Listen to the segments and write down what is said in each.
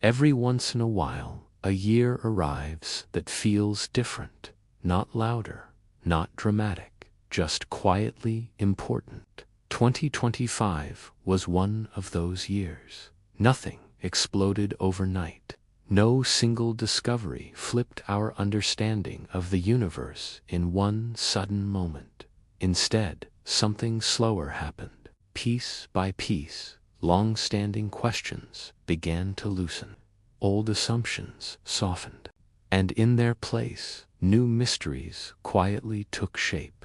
Every once in a while, a year arrives that feels different, not louder, not dramatic, just quietly important. 2025 was one of those years. Nothing exploded overnight. No single discovery flipped our understanding of the universe in one sudden moment. Instead, something slower happened. Piece by piece, long-standing questions began to loosen. Old assumptions softened. And in their place, new mysteries quietly took shape.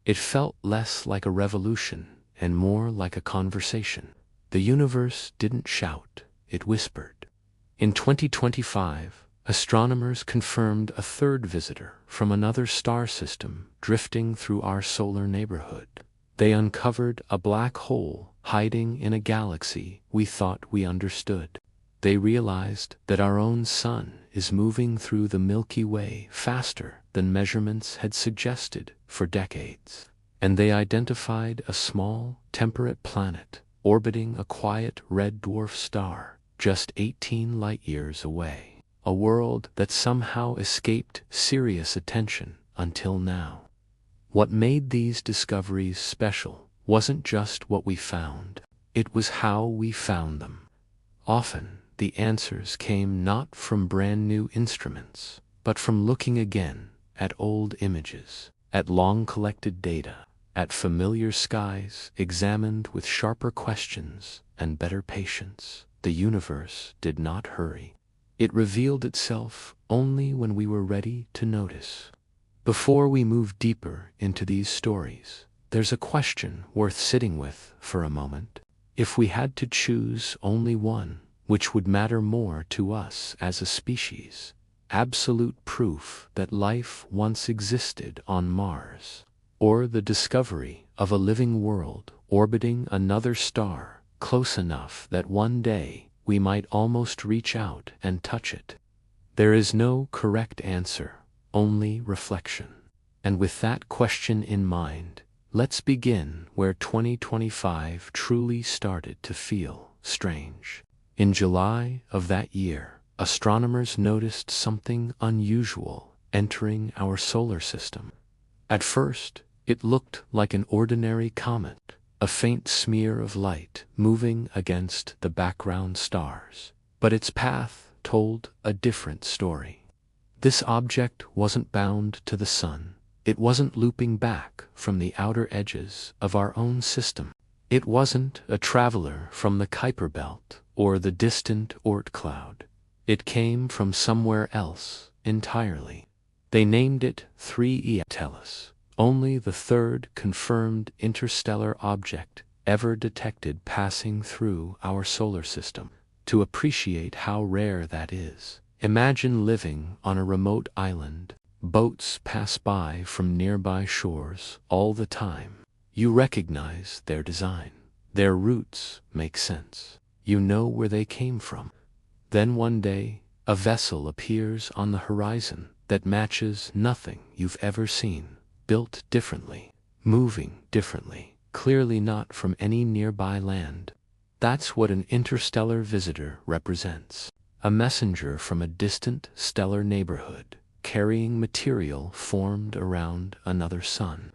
It felt less like a revolution and more like a conversation. The universe didn't shout, it whispered. In 2025, astronomers confirmed a third visitor from another star system drifting through our solar neighborhood. They uncovered a black hole hiding in a galaxy we thought we understood. They realized that our own sun is moving through the Milky Way faster than measurements had suggested for decades. And they identified a small, temperate planet orbiting a quiet red dwarf star just 18 light-years away. A world that somehow escaped serious attention until now. What made these discoveries special wasn't just what we found, it was how we found them. Often, the answers came not from brand new instruments, but from looking again at old images, at long-collected data, at familiar skies examined with sharper questions and better patience. The universe did not hurry. It revealed itself only when we were ready to notice. Before we move deeper into these stories, there's a question worth sitting with for a moment. If we had to choose only one, which would matter more to us as a species? Absolute proof that life once existed on Mars, or the discovery of a living world orbiting another star close enough that one day we might almost reach out and touch it? There is no correct answer, only reflection. And with that question in mind, let's begin where 2025 truly started to feel strange. In July of that year, astronomers noticed something unusual entering our solar system. At first, it looked like an ordinary comet, a faint smear of light moving against the background stars. But its path told a different story. This object wasn't bound to the sun. It wasn't looping back from the outer edges of our own system. It wasn't a traveler from the Kuiper Belt or the distant Oort cloud. It came from somewhere else entirely. They named it 3E Tellus, only the third confirmed interstellar object ever detected passing through our solar system. To appreciate how rare that is, imagine living on a remote island. Boats pass by from nearby shores all the time. You recognize their design. Their routes make sense. You know where they came from. Then one day, a vessel appears on the horizon that matches nothing you've ever seen, built differently, moving differently, clearly not from any nearby land. That's what an interstellar visitor represents. A messenger from a distant stellar neighborhood, carrying material formed around another sun.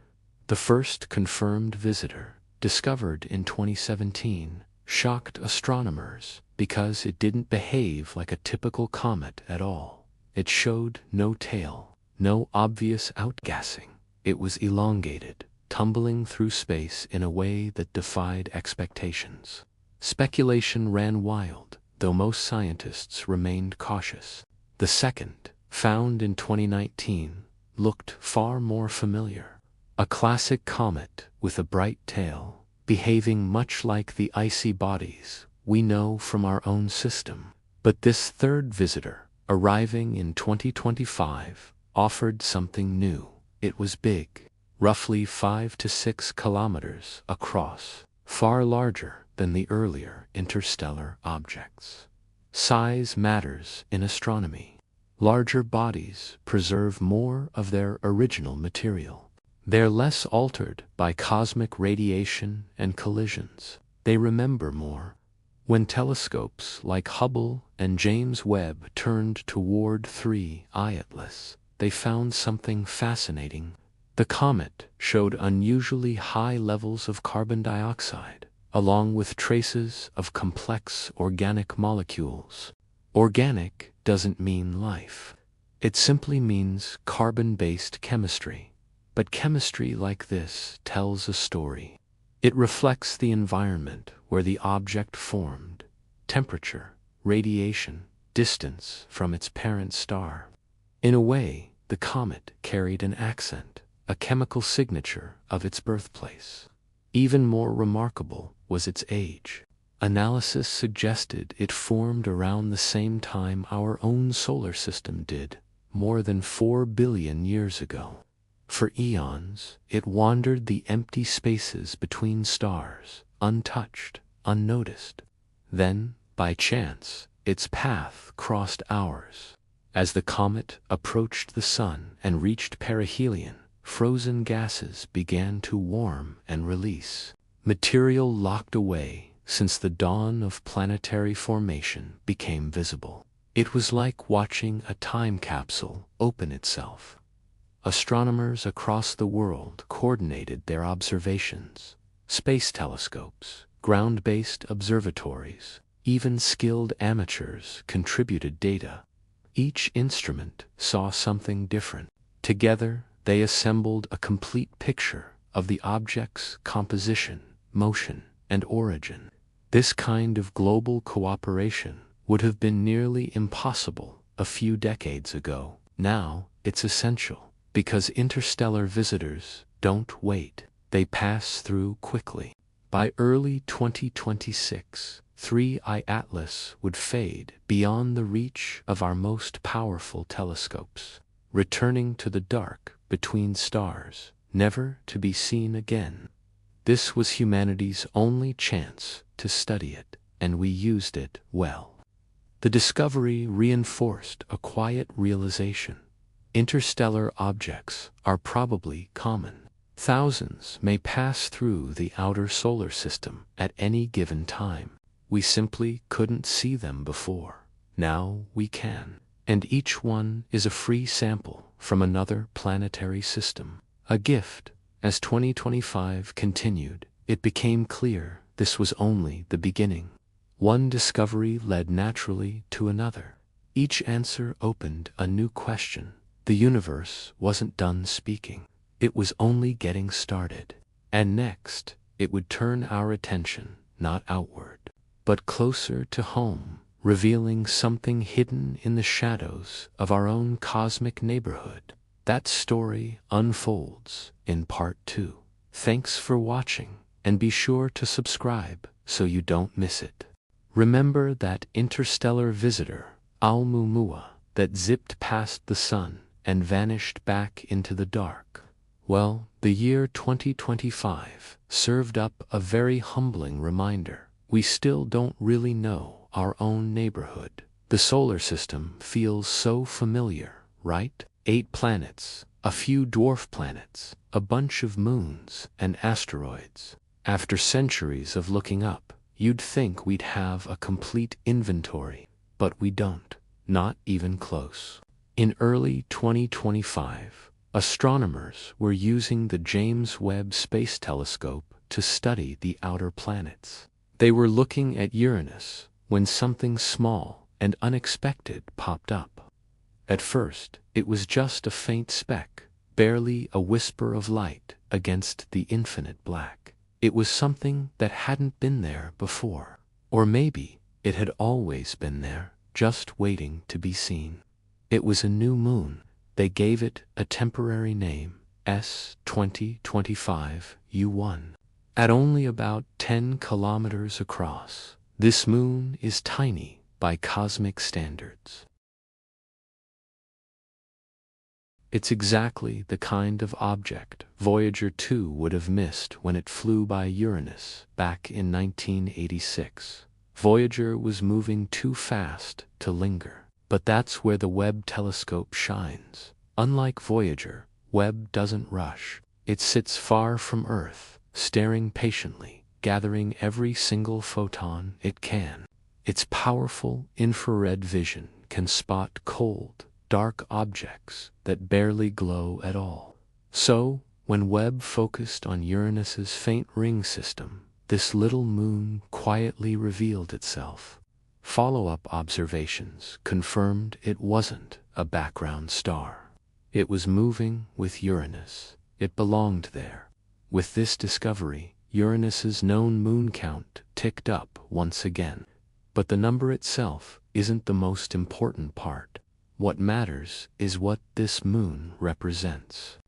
The first confirmed visitor, discovered in 2017, shocked astronomers because it didn't behave like a typical comet at all. It showed no tail, no obvious outgassing. It was elongated, tumbling through space in a way that defied expectations. Speculation ran wild, though most scientists remained cautious. The second, found in 2019, looked far more familiar. A classic comet with a bright tail, behaving much like the icy bodies we know from our own system. But this third visitor, arriving in 2025, offered something new. It was big, roughly 5 to 6 kilometers across, far larger than the earlier interstellar objects. Size matters in astronomy. Larger bodies preserve more of their original material. They're less altered by cosmic radiation and collisions. They remember more. When telescopes like Hubble and James Webb turned toward 3I Atlas, they found something fascinating. The comet showed unusually high levels of carbon dioxide, along with traces of complex organic molecules. Organic doesn't mean life. It simply means carbon-based chemistry. But chemistry like this tells a story. It reflects the environment where the object formed, temperature, radiation, distance from its parent star. In a way, the comet carried an accent, a chemical signature of its birthplace. Even more remarkable was its age. Analysis suggested it formed around the same time our own solar system did, more than 4 billion years ago. For eons, it wandered the empty spaces between stars, untouched, unnoticed. Then, by chance, its path crossed ours. As the comet approached the sun and reached perihelion, frozen gases began to warm and release. Material locked away since the dawn of planetary formation became visible. It was like watching a time capsule open itself. Astronomers across the world coordinated their observations. Space telescopes, ground-based observatories, even skilled amateurs contributed data. Each instrument saw something different. Together, they assembled a complete picture of the object's composition, motion, and origin. This kind of global cooperation would have been nearly impossible a few decades ago. Now, it's essential. Because interstellar visitors don't wait, they pass through quickly. By early 2026, 3I Atlas would fade beyond the reach of our most powerful telescopes, returning to the dark between stars, never to be seen again. This was humanity's only chance to study it, and we used it well. The discovery reinforced a quiet realization. Interstellar objects are probably common. Thousands may pass through the outer solar system at any given time. We simply couldn't see them before. Now we can. And each one is a free sample from another planetary system. A gift. As 2025 continued, it became clear this was only the beginning. One discovery led naturally to another. Each answer opened a new question. The universe wasn't done speaking. It was only getting started. And next, it would turn our attention, not outward, but closer to home, revealing something hidden in the shadows of our own cosmic neighborhood. That story unfolds in part 2. Thanks for watching, and be sure to subscribe so you don't miss it. Remember that interstellar visitor, Oumuamua, that zipped past the sun and vanished back into the dark? Well, the year 2025 served up a very humbling reminder. We still don't really know our own neighborhood. The solar system feels so familiar, right? 8 planets, a few dwarf planets, a bunch of moons and asteroids. After centuries of looking up, you'd think we'd have a complete inventory, but we don't, not even close. In early 2025, astronomers were using the James Webb Space Telescope to study the outer planets. They were looking at Uranus when something small and unexpected popped up. At first, it was just a faint speck, barely a whisper of light against the infinite black. It was something that hadn't been there before. Or maybe it had always been there, just waiting to be seen. It was a new moon. They gave it a temporary name, S2025U1. At only about 10 kilometers across, this moon is tiny by cosmic standards. It's exactly the kind of object Voyager 2 would have missed when it flew by Uranus back in 1986. Voyager was moving too fast to linger. But that's where the Webb telescope shines. Unlike Voyager, Webb doesn't rush. It sits far from Earth, staring patiently, gathering every single photon it can. Its powerful infrared vision can spot cold, dark objects that barely glow at all. So, when Webb focused on Uranus's faint ring system, this little moon quietly revealed itself. Follow-up observations confirmed it wasn't a background star. It was moving with Uranus. It belonged there. With this discovery, Uranus's known moon count ticked up once again. But the number itself isn't the most important part. What matters is what this moon represents.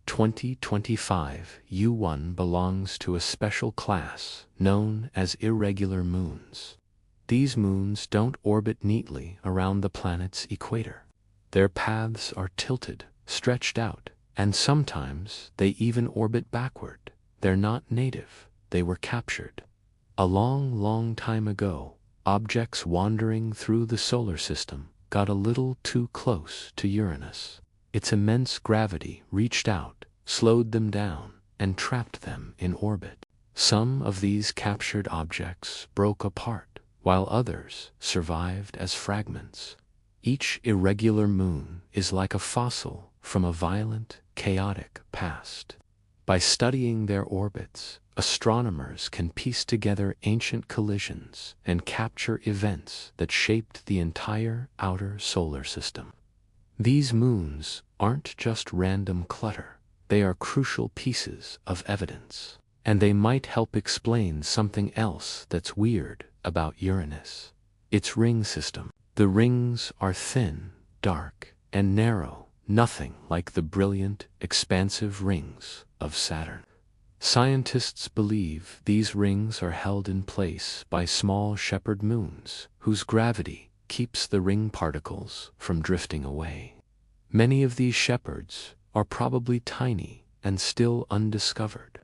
2025 U1 belongs to a special class known as irregular moons. These moons don't orbit neatly around the planet's equator. Their paths are tilted, stretched out, and sometimes they even orbit backward. They're not native, they were captured. A long, long time ago, objects wandering through the solar system got a little too close to Uranus. Its immense gravity reached out, slowed them down, and trapped them in orbit. Some of these captured objects broke apart, while others survived as fragments. Each irregular moon is like a fossil from a violent, chaotic past. By studying their orbits, astronomers can piece together ancient collisions and capture events that shaped the entire outer solar system. These moons aren't just random clutter, they are crucial pieces of evidence. And they might help explain something else that's weird about Uranus: its ring system. The rings are thin, dark, and narrow, nothing like the brilliant, expansive rings of Saturn. Scientists believe these rings are held in place by small shepherd moons, whose gravity keeps the ring particles from drifting away. Many of these shepherds are probably tiny and still undiscovered.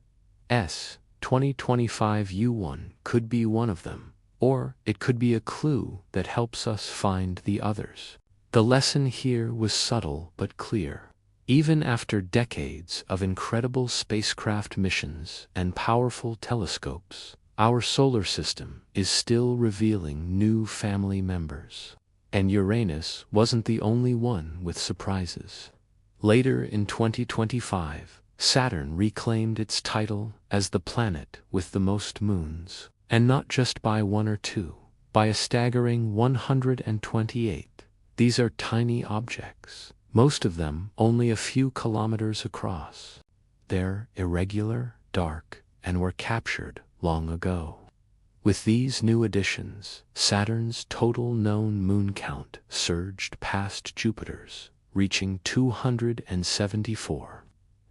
2025 U1 could be one of them, or it could be a clue that helps us find the others. The lesson here was subtle but clear. Even after decades of incredible spacecraft missions and powerful telescopes, our solar system is still revealing new family members. And Uranus wasn't the only one with surprises. Later in 2025, Saturn reclaimed its title as the planet with the most moons, and not just by one or two, by a staggering 128. These are tiny objects, most of them only a few kilometers across. They're irregular, dark, and were captured long ago. With these new additions, Saturn's total known moon count surged past Jupiter's, reaching 274.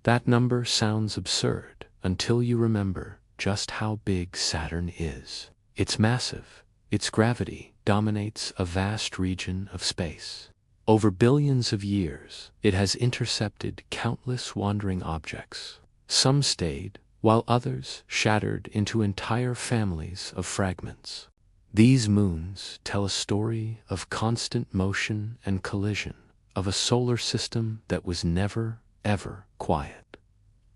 That number sounds absurd until you remember just how big Saturn is. It's massive. Its gravity dominates a vast region of space. Over billions of years, it has intercepted countless wandering objects. Some stayed, while others shattered into entire families of fragments. These moons tell a story of constant motion and collision, of a solar system that was never, ever quiet.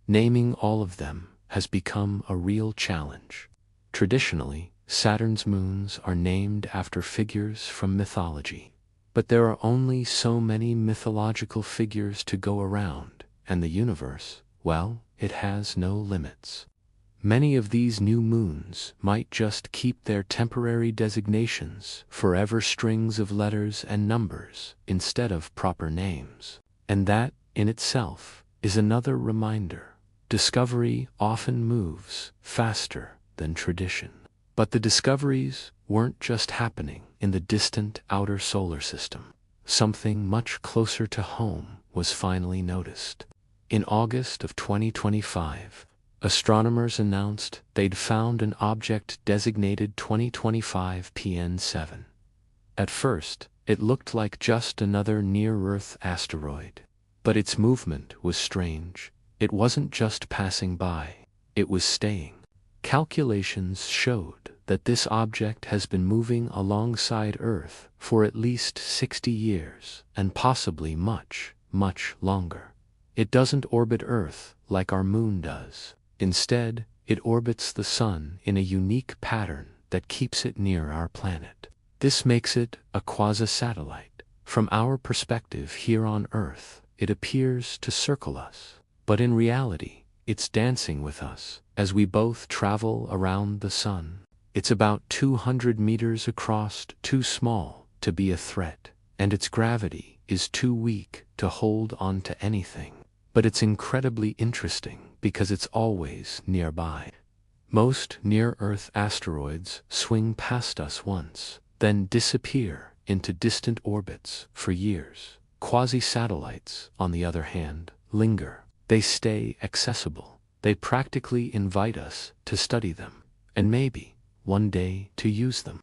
Naming all of them has become a real challenge. Traditionally, Saturn's moons are named after figures from mythology. But there are only so many mythological figures to go around, and the universe, well, it has no limits. Many of these new moons might just keep their temporary designations, forever strings of letters and numbers, instead of proper names. And that, in itself, is another reminder. Discovery often moves faster than tradition. But the discoveries weren't just happening in the distant outer solar system. Something much closer to home was finally noticed. In August of 2025, astronomers announced they'd found an object designated 2025 PN7. At first, it looked like just another near-Earth asteroid. But its movement was strange. It wasn't just passing by, it was staying. Calculations showed that this object has been moving alongside Earth for at least 60 years, and possibly much, much longer. It doesn't orbit Earth like our moon does. Instead, it orbits the Sun in a unique pattern that keeps it near our planet. This makes it a quasi-satellite. From our perspective here on Earth, it appears to circle us. But in reality, it's dancing with us as we both travel around the sun. It's about 200 meters across, too small to be a threat, and its gravity is too weak to hold on to anything. But it's incredibly interesting because it's always nearby. Most near-Earth asteroids swing past us once, then disappear into distant orbits for years. Quasi-satellites, on the other hand, linger. They stay accessible. They practically invite us to study them, and maybe, one day, to use them.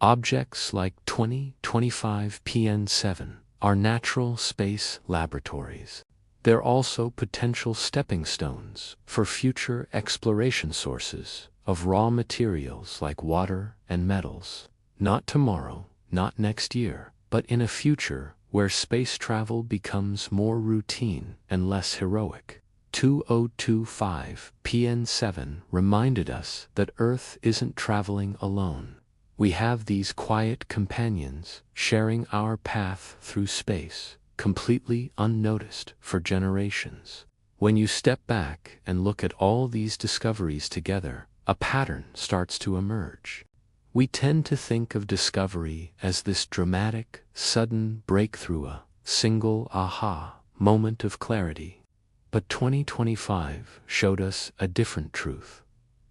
Objects like 2025 PN7 are natural space laboratories. They're also potential stepping stones for future exploration sources of raw materials like water and metals. Not tomorrow, not next year, but in a future where space travel becomes more routine and less heroic. 2025 PN7 reminded us that Earth isn't traveling alone. We have these quiet companions sharing our path through space, completely unnoticed for generations. When you step back and look at all these discoveries together, a pattern starts to emerge. We tend to think of discovery as this dramatic, sudden breakthrough, a single aha moment of clarity. But 2025 showed us a different truth.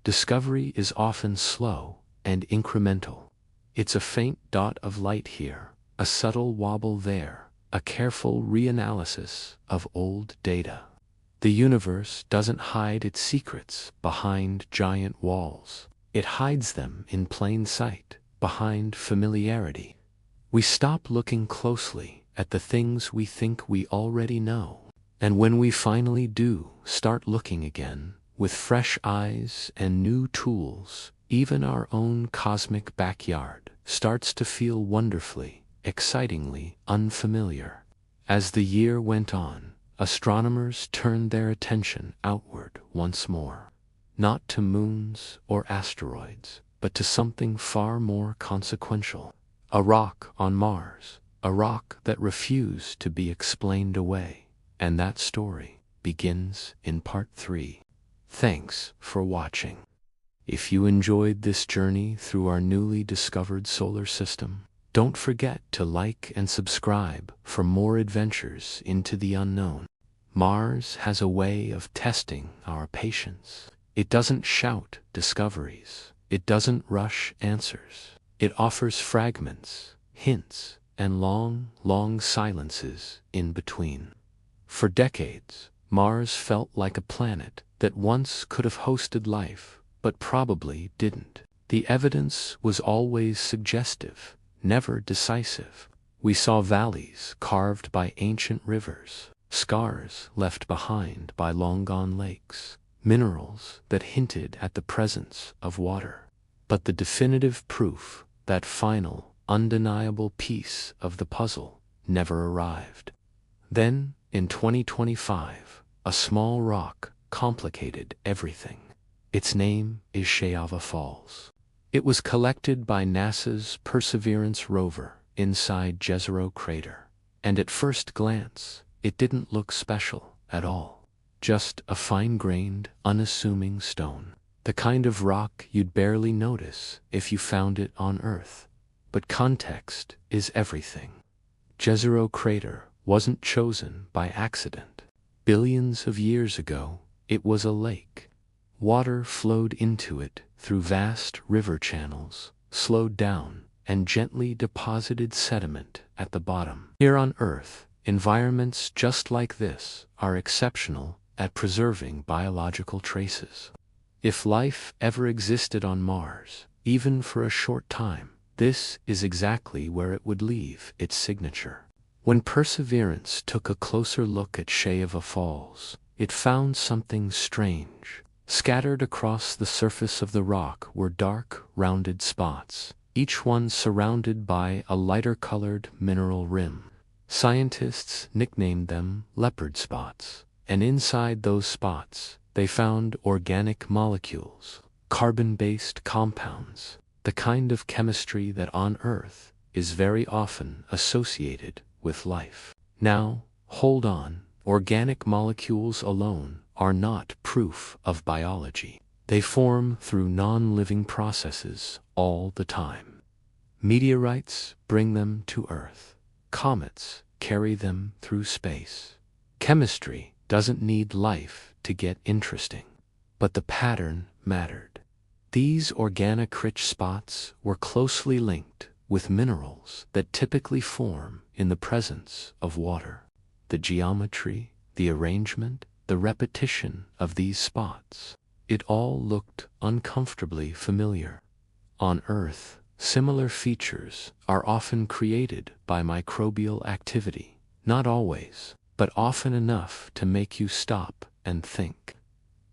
Discovery is often slow and incremental. It's a faint dot of light here, a subtle wobble there, a careful reanalysis of old data. The universe doesn't hide its secrets behind giant walls. It hides them in plain sight, behind familiarity. We stop looking closely at the things we think we already know. And when we finally do start looking again, with fresh eyes and new tools, even our own cosmic backyard starts to feel wonderfully, excitingly unfamiliar. As the year went on, astronomers turned their attention outward once more. Not to moons or asteroids, but to something far more consequential. A rock on Mars, a rock that refused to be explained away. And that story begins in part 3. Thanks for watching. If you enjoyed this journey through our newly discovered solar system, don't forget to like and subscribe for more adventures into the unknown. Mars has a way of testing our patience. It doesn't shout discoveries. It doesn't rush answers. It offers fragments, hints, and long, long silences in between. For decades, Mars felt like a planet that once could have hosted life, but probably didn't. The evidence was always suggestive, never decisive. We saw valleys carved by ancient rivers, scars left behind by long-gone lakes, minerals that hinted at the presence of water. But the definitive proof, that final, undeniable piece of the puzzle, never arrived. Then, in 2025, a small rock complicated everything. Its name is Shayava Falls. It was collected by NASA's Perseverance rover inside Jezero crater, and at first glance, it didn't look special at all. Just a fine-grained, unassuming stone. The kind of rock you'd barely notice if you found it on Earth. But context is everything. Jezero crater wasn't chosen by accident. Billions of years ago, it was a lake. Water flowed into it through vast river channels, slowed down, and gently deposited sediment at the bottom. Here on Earth, environments just like this are exceptional at preserving biological traces. If life ever existed on Mars, even for a short time, this is exactly where it would leave its signature. When Perseverance took a closer look at Shayava Falls, it found something strange. Scattered across the surface of the rock were dark, rounded spots, each one surrounded by a lighter-colored mineral rim. Scientists nicknamed them leopard spots, and inside those spots, they found organic molecules, carbon-based compounds. the kind of chemistry that on Earth is very often associated with life. Now, hold on, organic molecules alone are not proof of biology. They form through non-living processes all the time. Meteorites bring them to Earth. Comets carry them through space. Chemistry doesn't need life to get interesting, but the pattern mattered. These organic-rich spots were closely linked with minerals that typically form in the presence of water. The geometry, the arrangement, the repetition of these spots, it all looked uncomfortably familiar. On Earth, similar features are often created by microbial activity, not always, but often enough to make you stop and think.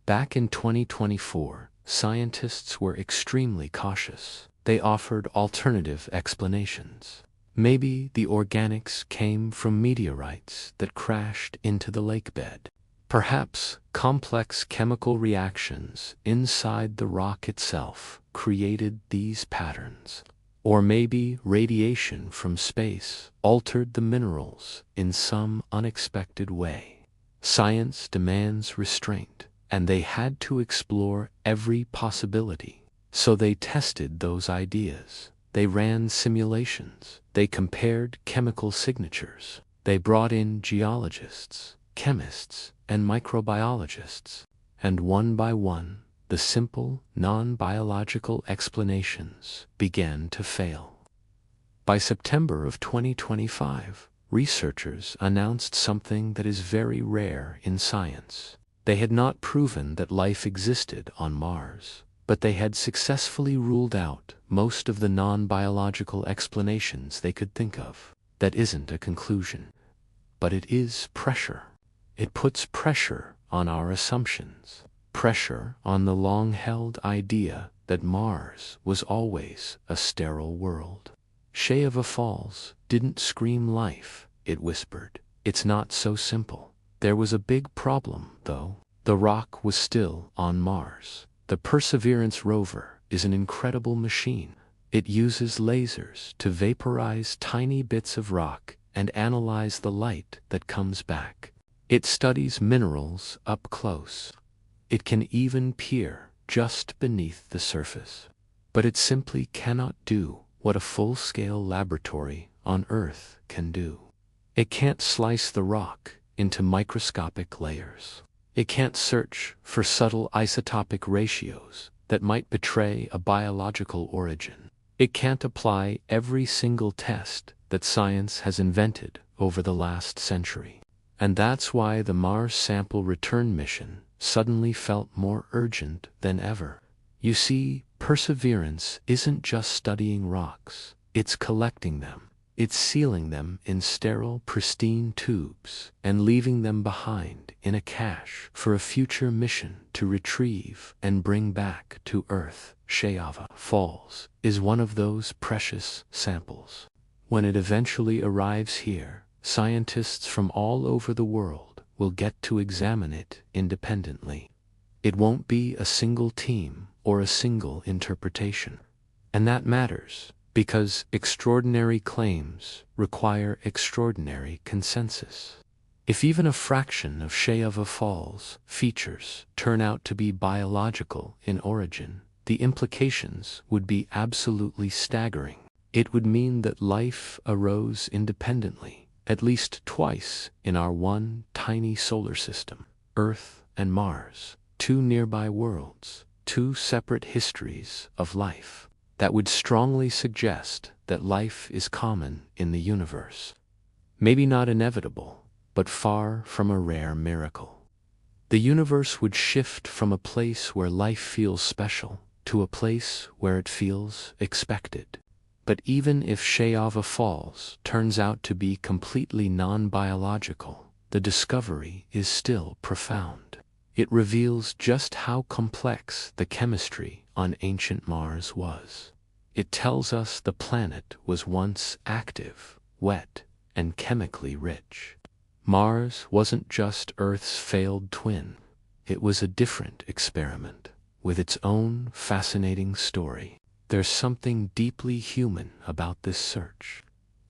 Back in 2024, scientists were extremely cautious. They offered alternative explanations. Maybe the organics came from meteorites that crashed into the lakebed. Perhaps complex chemical reactions inside the rock itself created these patterns. Or maybe radiation from space altered the minerals in some unexpected way. Science demands restraint, and they had to explore every possibility. So they tested those ideas. They ran simulations. They compared chemical signatures. They brought in geologists, chemists, and microbiologists. And one by one, the simple, non-biological explanations began to fail. By September of 2025, researchers announced something that is very rare in science. They had not proven that life existed on Mars, but they had successfully ruled out most of the non-biological explanations they could think of. That isn't a conclusion, but it is pressure. It puts pressure on our assumptions, pressure on the long-held idea that Mars was always a sterile world. Shayava Falls didn't scream life, it whispered. It's not so simple. There was a big problem, though. The rock was still on Mars. The Perseverance rover is an incredible machine. It uses lasers to vaporize tiny bits of rock and analyze the light that comes back. It studies minerals up close. It can even peer just beneath the surface. But it simply cannot do what a full-scale laboratory on Earth can do. It can't slice the rock into microscopic layers. It can't search for subtle isotopic ratios that might betray a biological origin. It can't apply every single test that science has invented over the last century. And that's why the Mars sample return mission suddenly felt more urgent than ever. You see, Perseverance isn't just studying rocks, it's collecting them. It's sealing them in sterile, pristine tubes and leaving them behind in a cache for a future mission to retrieve and bring back to Earth. Shayava Falls is one of those precious samples. When it eventually arrives here, scientists from all over the world will get to examine it independently. It won't be a single team or a single interpretation. And that matters, because extraordinary claims require extraordinary consensus. If even a fraction of Shayava Falls features turn out to be biological in origin, the implications would be absolutely staggering. It would mean that life arose independently, at least twice in our one tiny solar system. Earth and Mars, two nearby worlds, two separate histories of life. That would strongly suggest that life is common in the universe. Maybe not inevitable, but far from a rare miracle. The universe would shift from a place where life feels special to a place where it feels expected. But even if Shayava Falls turns out to be completely non-biological, the discovery is still profound. It reveals just how complex the chemistry on ancient Mars was. It tells us the planet was once active, wet, and chemically rich. Mars wasn't just Earth's failed twin. It was a different experiment, with its own fascinating story. there's something deeply human about this search.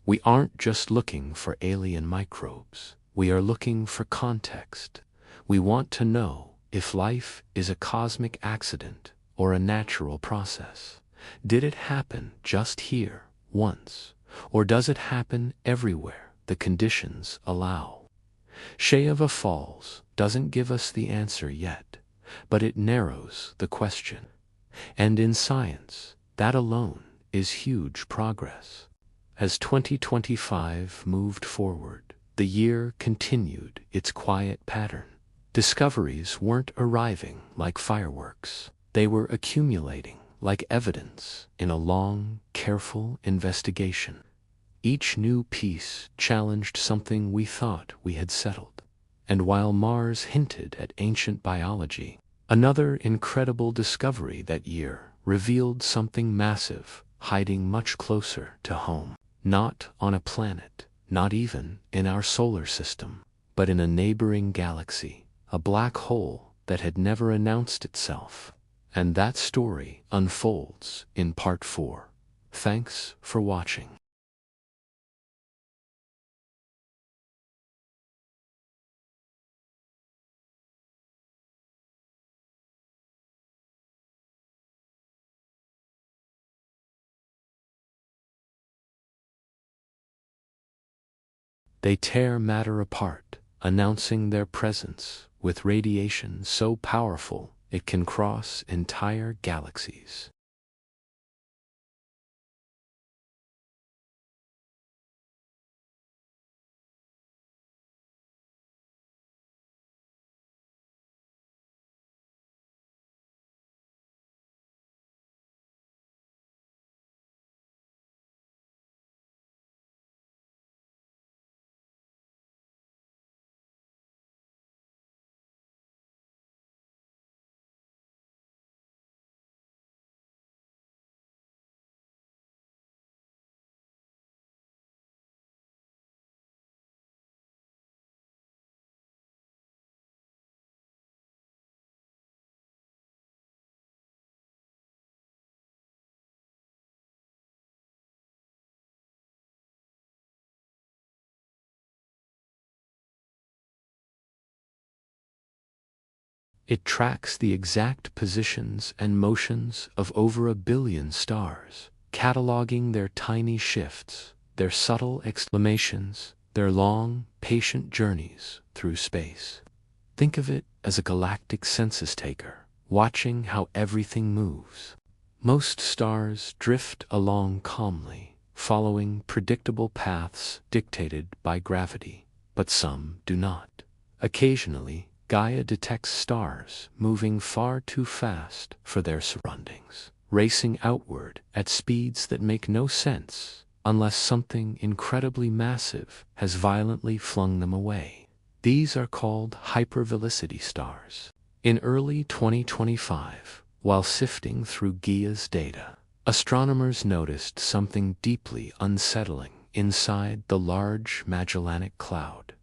We aren't just looking for alien microbes. We are looking for context. We want to know if life is a cosmic accident or a natural process. Did it happen just here, once, or does it happen everywhere the conditions allow? Shayava Falls doesn't give us the answer yet, but it narrows the question. And in science, that alone is huge progress. As 2025 moved forward, the year continued its quiet pattern. Discoveries weren't arriving like fireworks. They were accumulating like evidence in a long, careful investigation. Each new piece challenged something we thought we had settled. And while Mars hinted at ancient biology, another incredible discovery that year revealed something massive hiding much closer to home. Not on a planet, not even in our solar system, but in a neighboring galaxy, a black hole that had never announced itself. And that story unfolds in part 4. Thanks for watching. They tear matter apart, announcing their presence with radiation so powerful it can cross entire galaxies. It tracks the exact positions and motions of over 1 billion stars, cataloging their tiny shifts, their subtle exclamations, their long, patient journeys through space. Think of it as a galactic census taker, watching how everything moves. Most stars drift along calmly, following predictable paths dictated by gravity, but some do not. Occasionally, Gaia detects stars moving far too fast for their surroundings, racing outward at speeds that make no sense unless something incredibly massive has violently flung them away. These are called hypervelocity stars. In early 2025, while sifting through Gaia's data, astronomers noticed something deeply unsettling inside the Large Magellanic Cloud.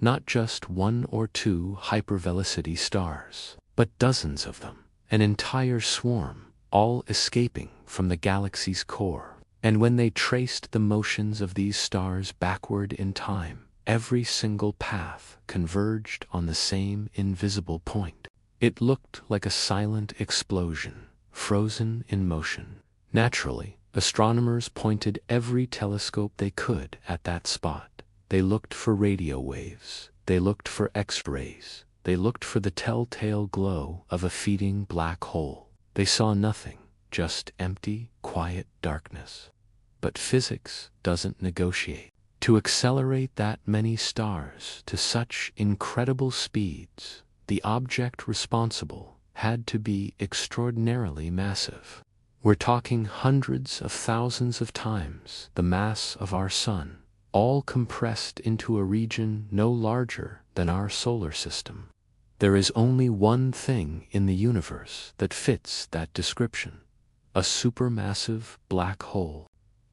Not just 1 or 2 hypervelocity stars, but dozens of them, an entire swarm, all escaping from the galaxy's core. And when they traced the motions of these stars backward in time, every single path converged on the same invisible point. It looked like a silent explosion, frozen in motion. Naturally, astronomers pointed every telescope they could at that spot. They looked for radio waves, they looked for X-rays, they looked for the telltale glow of a feeding black hole. They saw nothing, just empty, quiet darkness. But physics doesn't negotiate. To accelerate that many stars to such incredible speeds, the object responsible had to be extraordinarily massive. We're talking hundreds of thousands of times the mass of our Sun, all compressed into a region no larger than our solar system. There is only one thing in the universe that fits that description: a supermassive black hole.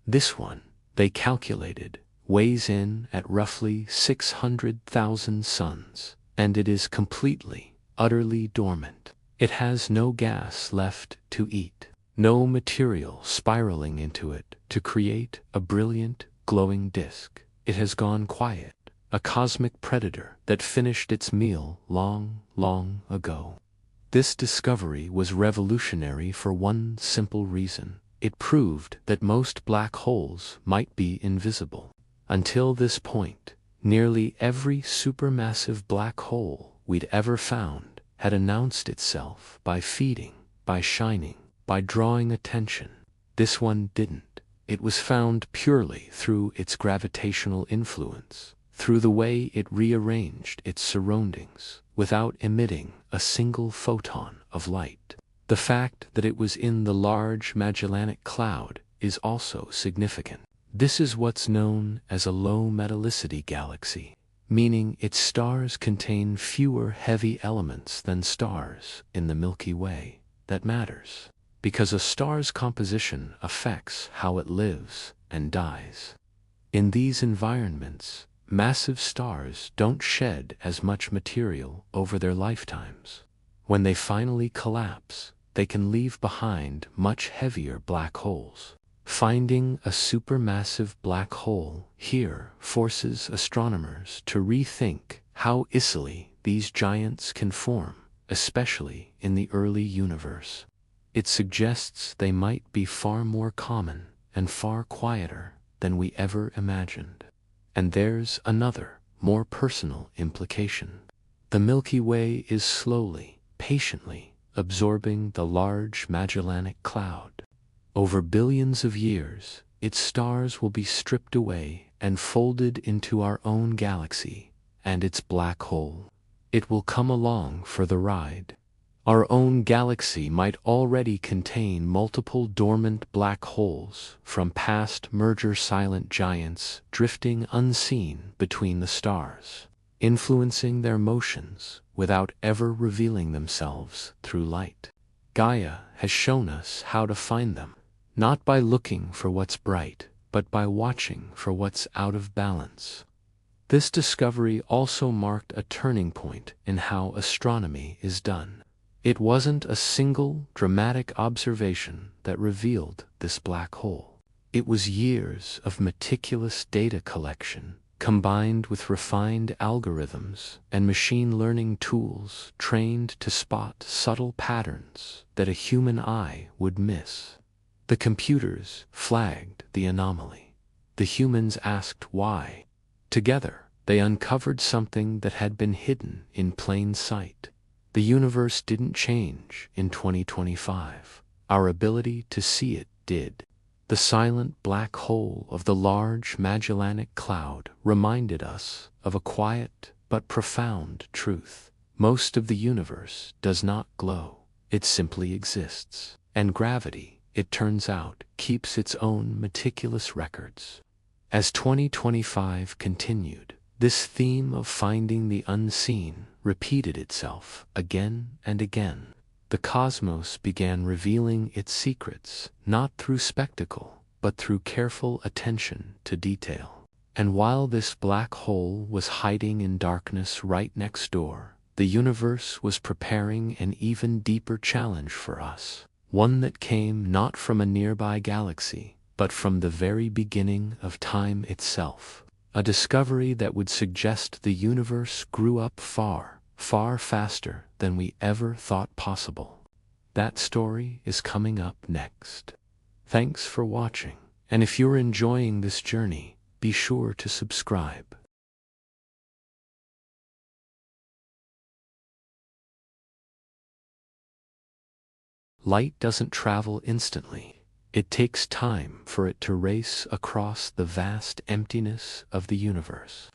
This one, they calculated, weighs in at roughly 600,000 suns, and it is completely, utterly dormant. It has no gas left to eat, No material spiraling into it to create a brilliant, glowing disk. It has gone quiet, a cosmic predator that finished its meal long, long ago. This discovery was revolutionary for one simple reason. It proved that most black holes might be invisible. Until this point, nearly every supermassive black hole we'd ever found had announced itself by feeding, by shining, by drawing attention. This one didn't. It was found purely through its gravitational influence, through the way it rearranged its surroundings, without emitting a single photon of light. The fact that it was in the Large Magellanic Cloud is also significant. This is what's known as a low metallicity galaxy, meaning its stars contain fewer heavy elements than stars in the Milky Way. That matters, because a star's composition affects how it lives and dies. In these environments, massive stars don't shed as much material over their lifetimes. When they finally collapse, they can leave behind much heavier black holes. Finding a supermassive black hole here forces astronomers to rethink how easily these giants can form, especially in the early universe. It suggests they might be far more common and far quieter than we ever imagined. And there's another, more personal implication. The Milky Way is slowly, patiently absorbing the Large Magellanic Cloud. Over billions of years, its stars will be stripped away and folded into our own galaxy and its black hole. It will come along for the ride. Our own galaxy might already contain multiple dormant black holes from past merger-silent giants drifting unseen between the stars, influencing their motions without ever revealing themselves through light. Gaia has shown us how to find them, not by looking for what's bright, but by watching for what's out of balance. This discovery also marked a turning point in how astronomy is done. It wasn't a single dramatic observation that revealed this black hole. It was years of meticulous data collection, combined with refined algorithms and machine learning tools trained to spot subtle patterns that a human eye would miss. The computers flagged the anomaly. The humans asked why. Together, they uncovered something that had been hidden in plain sight. The universe didn't change in 2025. Our ability to see it did. The silent black hole of the Large Magellanic Cloud reminded us of a quiet but profound truth. Most of the universe does not glow. It simply exists. And gravity, it turns out, keeps its own meticulous records. As 2025 continued, this theme of finding the unseen repeated itself again and again. The cosmos began revealing its secrets, not through spectacle, but through careful attention to detail. And while this black hole was hiding in darkness right next door, the universe was preparing an even deeper challenge for us, one that came not from a nearby galaxy, but from the very beginning of time itself. A discovery that would suggest the universe grew up far, far faster than we ever thought possible. That story is coming up next. Thanks for watching, and if you're enjoying this journey, be sure to subscribe. Light doesn't travel instantly. It takes time for it to race across the vast emptiness of the universe.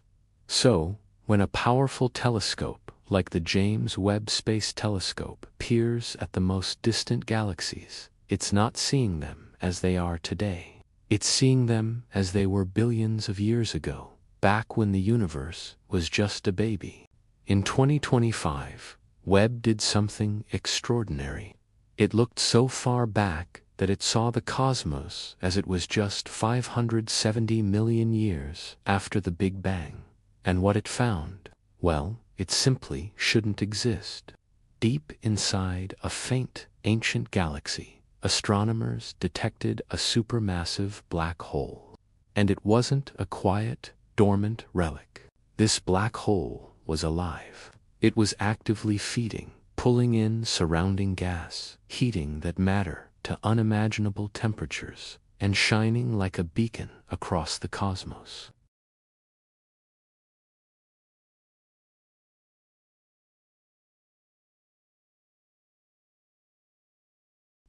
So, when a powerful telescope like the James Webb Space Telescope peers at the most distant galaxies, it's not seeing them as they are today. It's seeing them as they were billions of years ago, back when the universe was just a baby. In 2025, Webb did something extraordinary. It looked so far back that it saw the cosmos as it was just 570 million years after the Big Bang. And what it found? Well, it simply shouldn't exist. Deep inside a faint, ancient galaxy, astronomers detected a supermassive black hole. And it wasn't a quiet, dormant relic. This black hole was alive. It was actively feeding, pulling in surrounding gas, heating that matter to unimaginable temperatures, and shining like a beacon across the cosmos.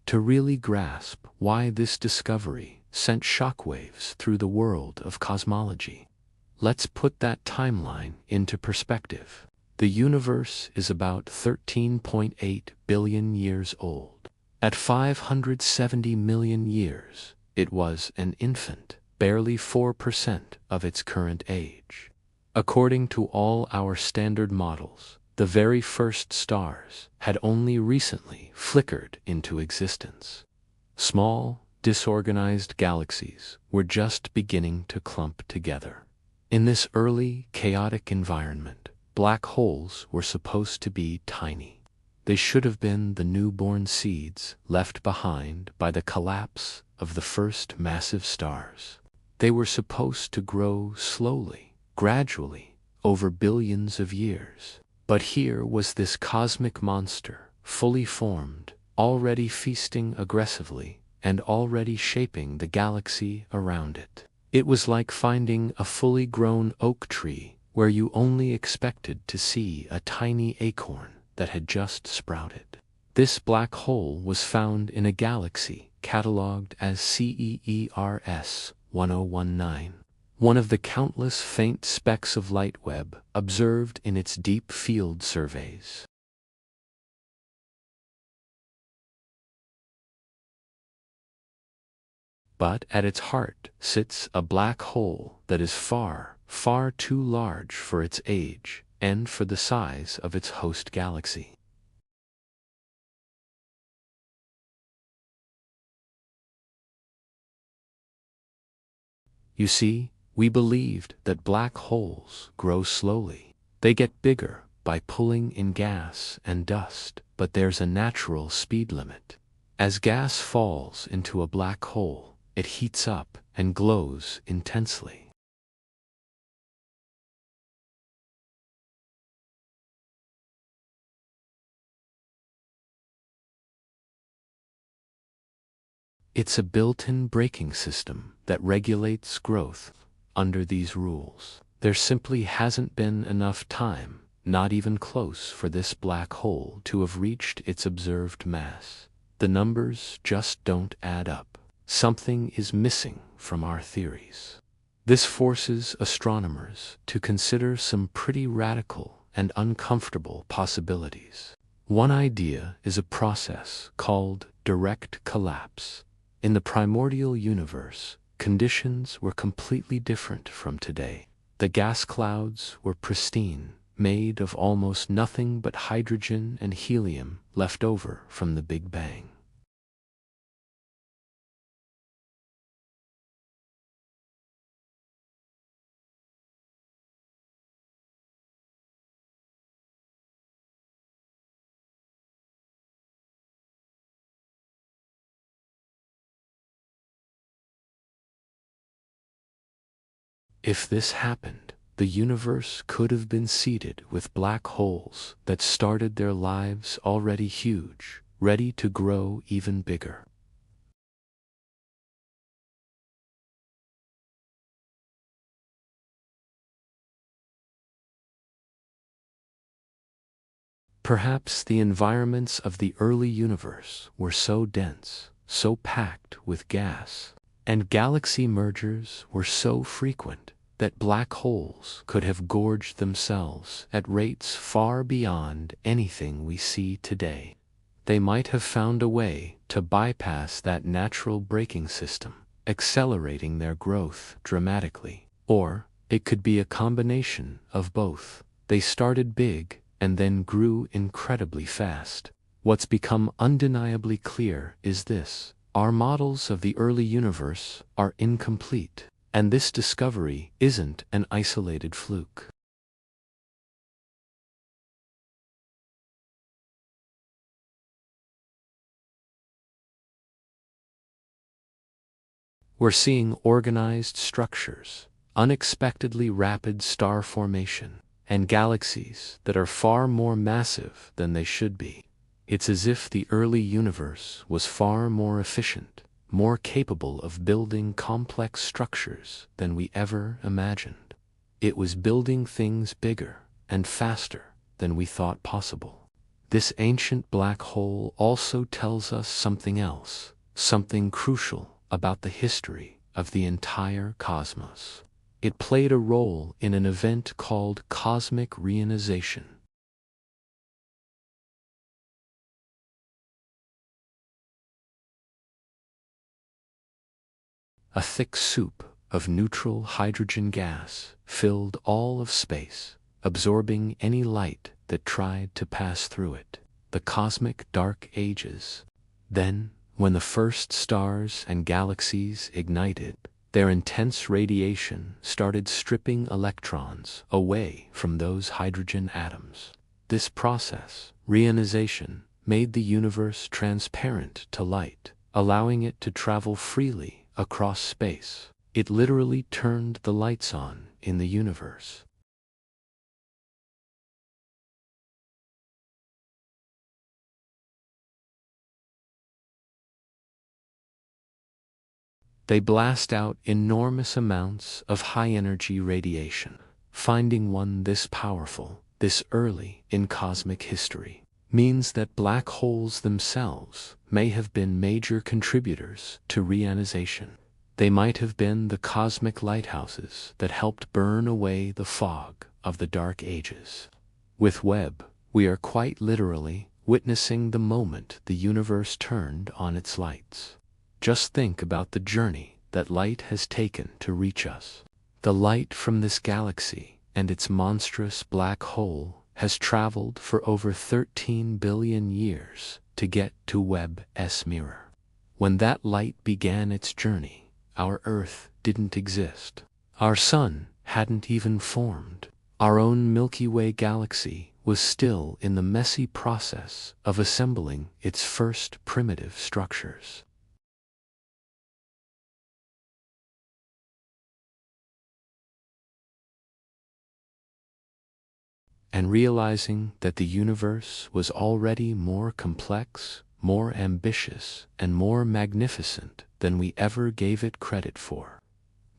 To really grasp why this discovery sent shockwaves through the world of cosmology, let's put that timeline into perspective. The universe is about 13.8 billion years old. At 570 million years, it was an infant, barely 4% of its current age. According to all our standard models, the very first stars had only recently flickered into existence. Small, disorganized galaxies were just beginning to clump together. In this early, chaotic environment, black holes were supposed to be tiny. They should have been the newborn seeds left behind by the collapse of the first massive stars. They were supposed to grow slowly, gradually, over billions of years. But here was this cosmic monster, fully formed, already feasting aggressively, and already shaping the galaxy around it. It was like finding a fully grown oak tree where you only expected to see a tiny acorn that had just sprouted. This black hole was found in a galaxy catalogued as CEERS 1019, one of the countless faint specks of light web observed in its deep field surveys. But at its heart sits a black hole that is far, far too large for its age and for the size of its host galaxy. You see, we believed that black holes grow slowly. They get bigger by pulling in gas and dust, but there's a natural speed limit. As gas falls into a black hole, it heats up and glows intensely. It's a built-in braking system that regulates growth under these rules. There simply hasn't been enough time, not even close, for this black hole to have reached its observed mass. The numbers just don't add up. Something is missing from our theories. This forces astronomers to consider some pretty radical and uncomfortable possibilities. One idea is a process called direct collapse. In the primordial universe, conditions were completely different from today. The gas clouds were pristine, made of almost nothing but hydrogen and helium left over from the Big Bang. If this happened, the universe could have been seeded with black holes that started their lives already huge, ready to grow even bigger. Perhaps the environments of the early universe were so dense, so packed with gas, and galaxy mergers were so frequent that black holes could have gorged themselves at rates far beyond anything we see today. They might have found a way to bypass that natural braking system, accelerating their growth dramatically. Or it could be a combination of both. They started big and then grew incredibly fast. What's become undeniably clear is this: our models of the early universe are incomplete, and this discovery isn't an isolated fluke. We're seeing organized structures, unexpectedly rapid star formation, and galaxies that are far more massive than they should be. It's as if the early universe was far more efficient, more capable of building complex structures than we ever imagined. It was building things bigger and faster than we thought possible. This ancient black hole also tells us something else, something crucial about the history of the entire cosmos. It played a role in an event called cosmic reionization. A thick soup of neutral hydrogen gas filled all of space, absorbing any light that tried to pass through it. The cosmic dark ages. Then, when the first stars and galaxies ignited, their intense radiation started stripping electrons away from those hydrogen atoms. This process, reionization, made the universe transparent to light, allowing it to travel freely across space. It literally turned the lights on in the universe. They blast out enormous amounts of high-energy radiation. Finding one this powerful, this early in cosmic history, means that black holes themselves may have been major contributors to reionization. They might have been the cosmic lighthouses that helped burn away the fog of the Dark Ages. With Webb, we are quite literally witnessing the moment the universe turned on its lights. Just think about the journey that light has taken to reach us. The light from this galaxy and its monstrous black hole has traveled for over 13 billion years to get to Webb's mirror. When that light began its journey, our Earth didn't exist. Our sun hadn't even formed. Our own Milky Way galaxy was still in the messy process of assembling its first primitive structures. And realizing that the universe was already more complex, more ambitious, and more magnificent than we ever gave it credit for.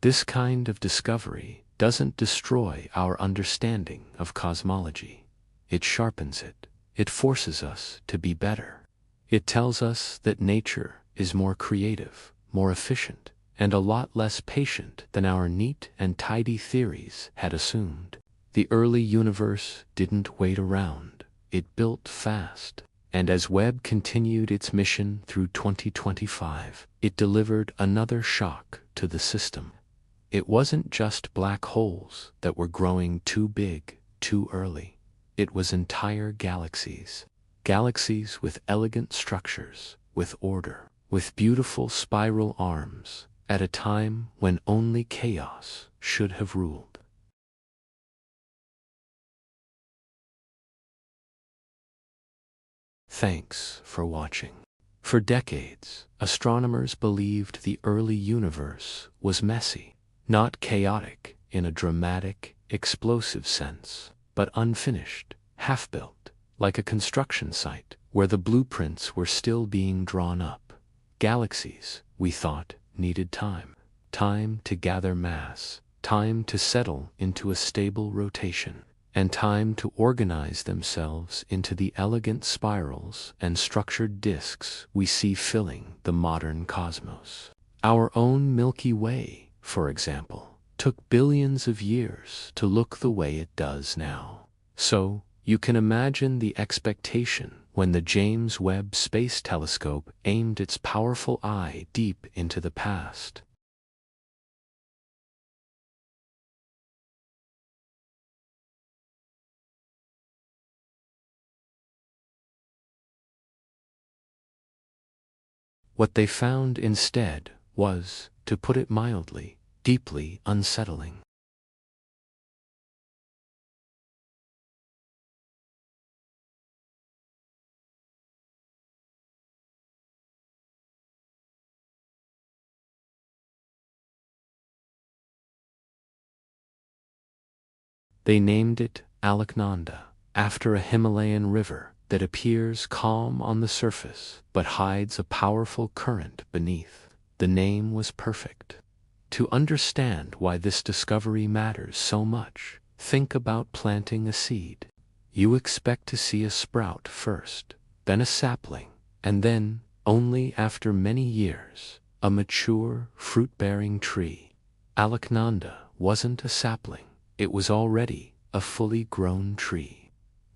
This kind of discovery doesn't destroy our understanding of cosmology. It sharpens it. It forces us to be better. It tells us that nature is more creative, more efficient, and a lot less patient than our neat and tidy theories had assumed. The early universe didn't wait around. It built fast. And as Webb continued its mission through 2025, it delivered another shock to the system. It wasn't just black holes that were growing too big, too early. It was entire galaxies. Galaxies with elegant structures, with order, with beautiful spiral arms, at a time when only chaos should have ruled. Thanks for watching. For decades, astronomers believed the early universe was messy, not chaotic in a dramatic, explosive sense, but unfinished, half-built, like a construction site where the blueprints were still being drawn up. Galaxies, we thought, needed time. Time to gather mass, time to settle into a stable rotation, and time to organize themselves into the elegant spirals and structured disks we see filling the modern cosmos. Our own Milky Way, for example, took billions of years to look the way it does now. So, you can imagine the expectation when the James Webb Space Telescope aimed its powerful eye deep into the past. What they found instead was, to put it mildly, deeply unsettling. They named it Alaknanda, after a Himalayan river that appears calm on the surface but hides a powerful current beneath. The name was perfect. To understand why this discovery matters so much, think about planting a seed. You expect to see a sprout first, then a sapling, and then, only after many years, a mature, fruit-bearing tree. Alaknanda wasn't a sapling, it was already a fully grown tree.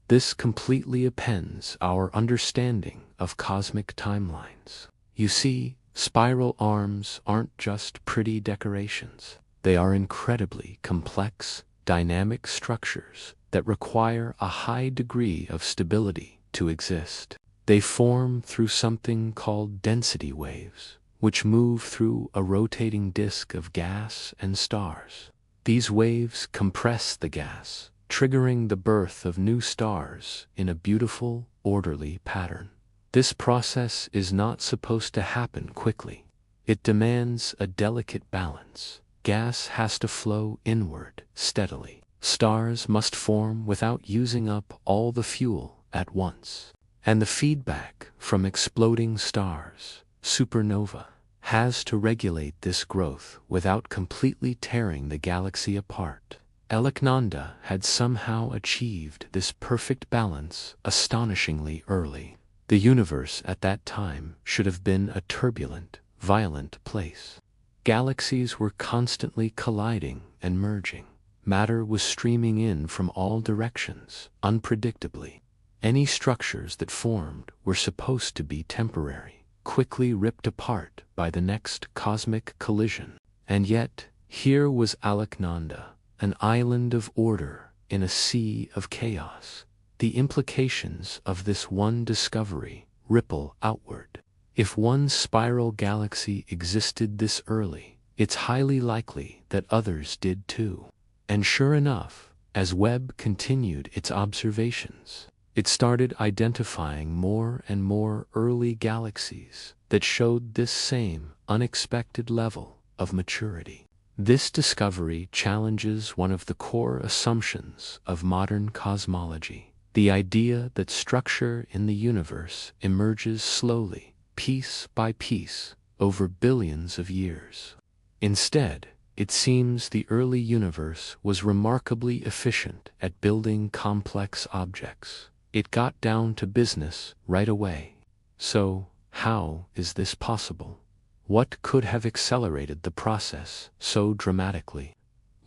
This completely upends our understanding of cosmic timelines. You see, spiral arms aren't just pretty decorations. They are incredibly complex, dynamic structures that require a high degree of stability to exist. They form through something called density waves, which move through a rotating disk of gas and stars. These waves compress the gas, triggering the birth of new stars in a beautiful, orderly pattern. This process is not supposed to happen quickly. It demands a delicate balance. Gas has to flow inward steadily. Stars must form without using up all the fuel at once. And the feedback from exploding stars, supernova, has to regulate this growth without completely tearing the galaxy apart. Alaknanda had somehow achieved this perfect balance astonishingly early. The universe at that time should have been a turbulent, violent place. Galaxies were constantly colliding and merging. Matter was streaming in from all directions, unpredictably. Any structures that formed were supposed to be temporary, quickly ripped apart by the next cosmic collision. And yet, here was Alaknanda, an island of order in a sea of chaos. The implications of this one discovery ripple outward. If one spiral galaxy existed this early, it's highly likely that others did too. And sure enough, as Webb continued its observations, it started identifying more and more early galaxies that showed this same unexpected level of maturity. This discovery challenges one of the core assumptions of modern cosmology, the idea that structure in the universe emerges slowly, piece by piece, over billions of years. Instead, it seems the early universe was remarkably efficient at building complex objects. It got down to business right away. So, how is this possible? What could have accelerated the process so dramatically?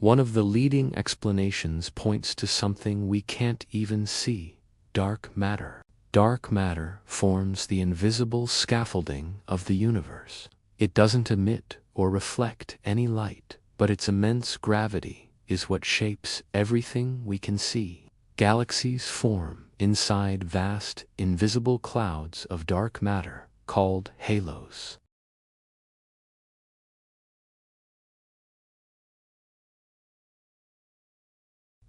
One of the leading explanations points to something we can't even see: dark matter. Dark matter forms the invisible scaffolding of the universe. It doesn't emit or reflect any light, but its immense gravity is what shapes everything we can see. Galaxies form inside vast, invisible clouds of dark matter called halos.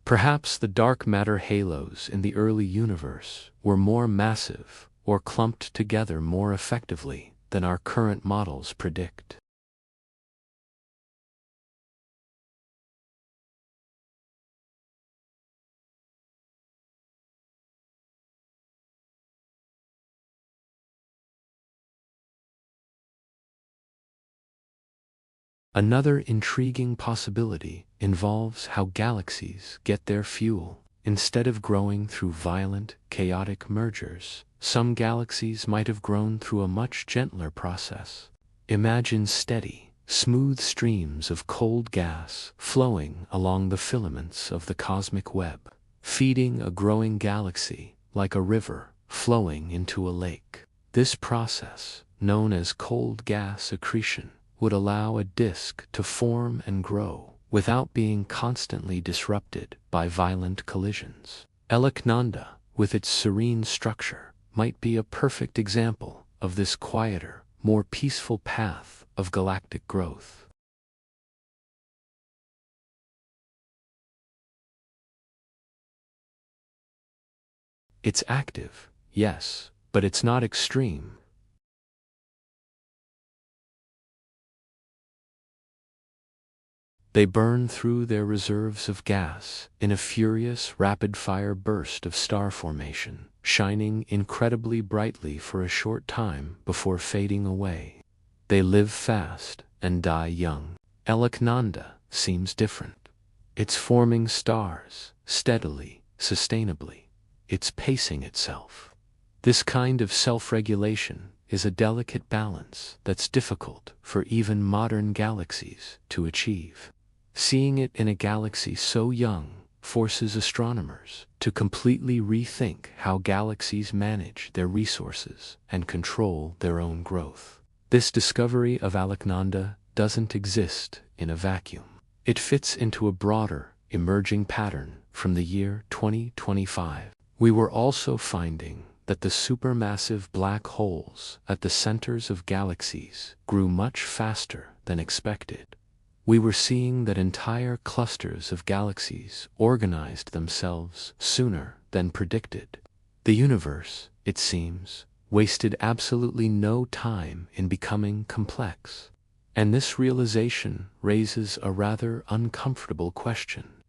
Perhaps the dark matter halos in the early universe were more massive or clumped together more effectively than our current models predict. Another intriguing possibility involves how galaxies get their fuel. Instead of growing through violent, chaotic mergers, some galaxies might have grown through a much gentler process. Imagine steady, smooth streams of cold gas flowing along the filaments of the cosmic web, feeding a growing galaxy like a river flowing into a lake. This process, known as cold gas accretion, would allow a disk to form and grow without being constantly disrupted by violent collisions. Alaknanda, with its serene structure, might be a perfect example of this quieter, more peaceful path of galactic growth. It's active, yes, but it's not extreme. They burn through their reserves of gas in a furious, rapid-fire burst of star formation, shining incredibly brightly for a short time before fading away. They live fast and die young. Alaknanda seems different. It's forming stars, steadily, sustainably. It's pacing itself. This kind of self-regulation is a delicate balance that's difficult for even modern galaxies to achieve. Seeing it in a galaxy so young forces astronomers to completely rethink how galaxies manage their resources and control their own growth. This discovery of Alaknanda doesn't exist in a vacuum. It fits into a broader, emerging pattern from the year 2025. We were also finding that the supermassive black holes at the centers of galaxies grew much faster than expected. We were seeing that entire clusters of galaxies organized themselves sooner than predicted. The universe, it seems, wasted absolutely no time in becoming complex. And this realization raises a rather uncomfortable question.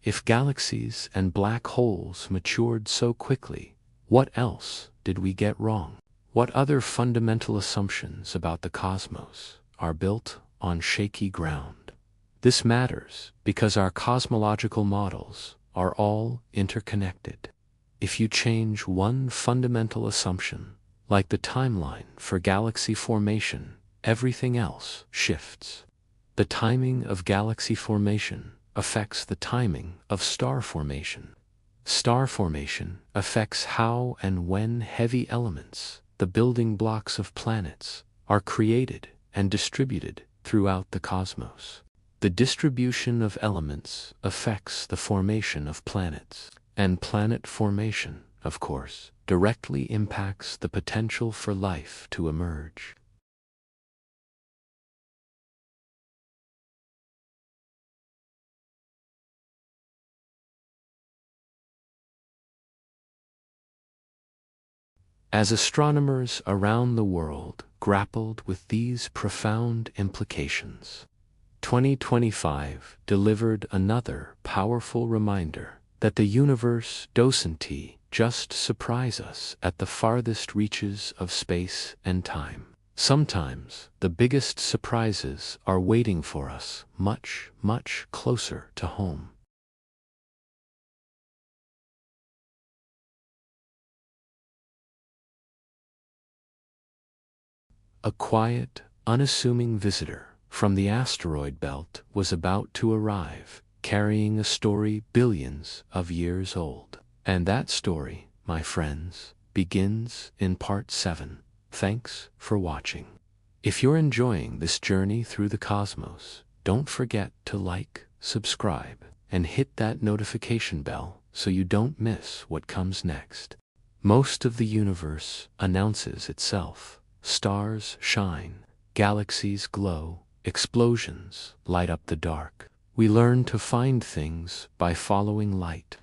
If galaxies and black holes matured so quickly, what else did we get wrong? What other fundamental assumptions about the cosmos are built on shaky ground? This matters because our cosmological models are all interconnected. If you change one fundamental assumption, like the timeline for galaxy formation, everything else shifts. The timing of galaxy formation affects the timing of star formation. Star formation affects how and when heavy elements, the building blocks of planets, are created and distributed throughout the cosmos. The distribution of elements affects the formation of planets, and planet formation, of course, directly impacts the potential for life to emerge. As astronomers around the world grappled with these profound implications, 2025 delivered another powerful reminder that the universe doesn't just surprise us at the farthest reaches of space and time. Sometimes the biggest surprises are waiting for us much, much closer to home. A quiet, unassuming visitor from the asteroid belt was about to arrive, carrying a story billions of years old. And that story, my friends, begins in part 7. Thanks for watching. If you're enjoying this journey through the cosmos, don't forget to like, subscribe, and hit that notification bell so you don't miss what comes next. Most of the universe announces itself. Stars shine, galaxies glow, explosions light up the dark. We learn to find things by following light.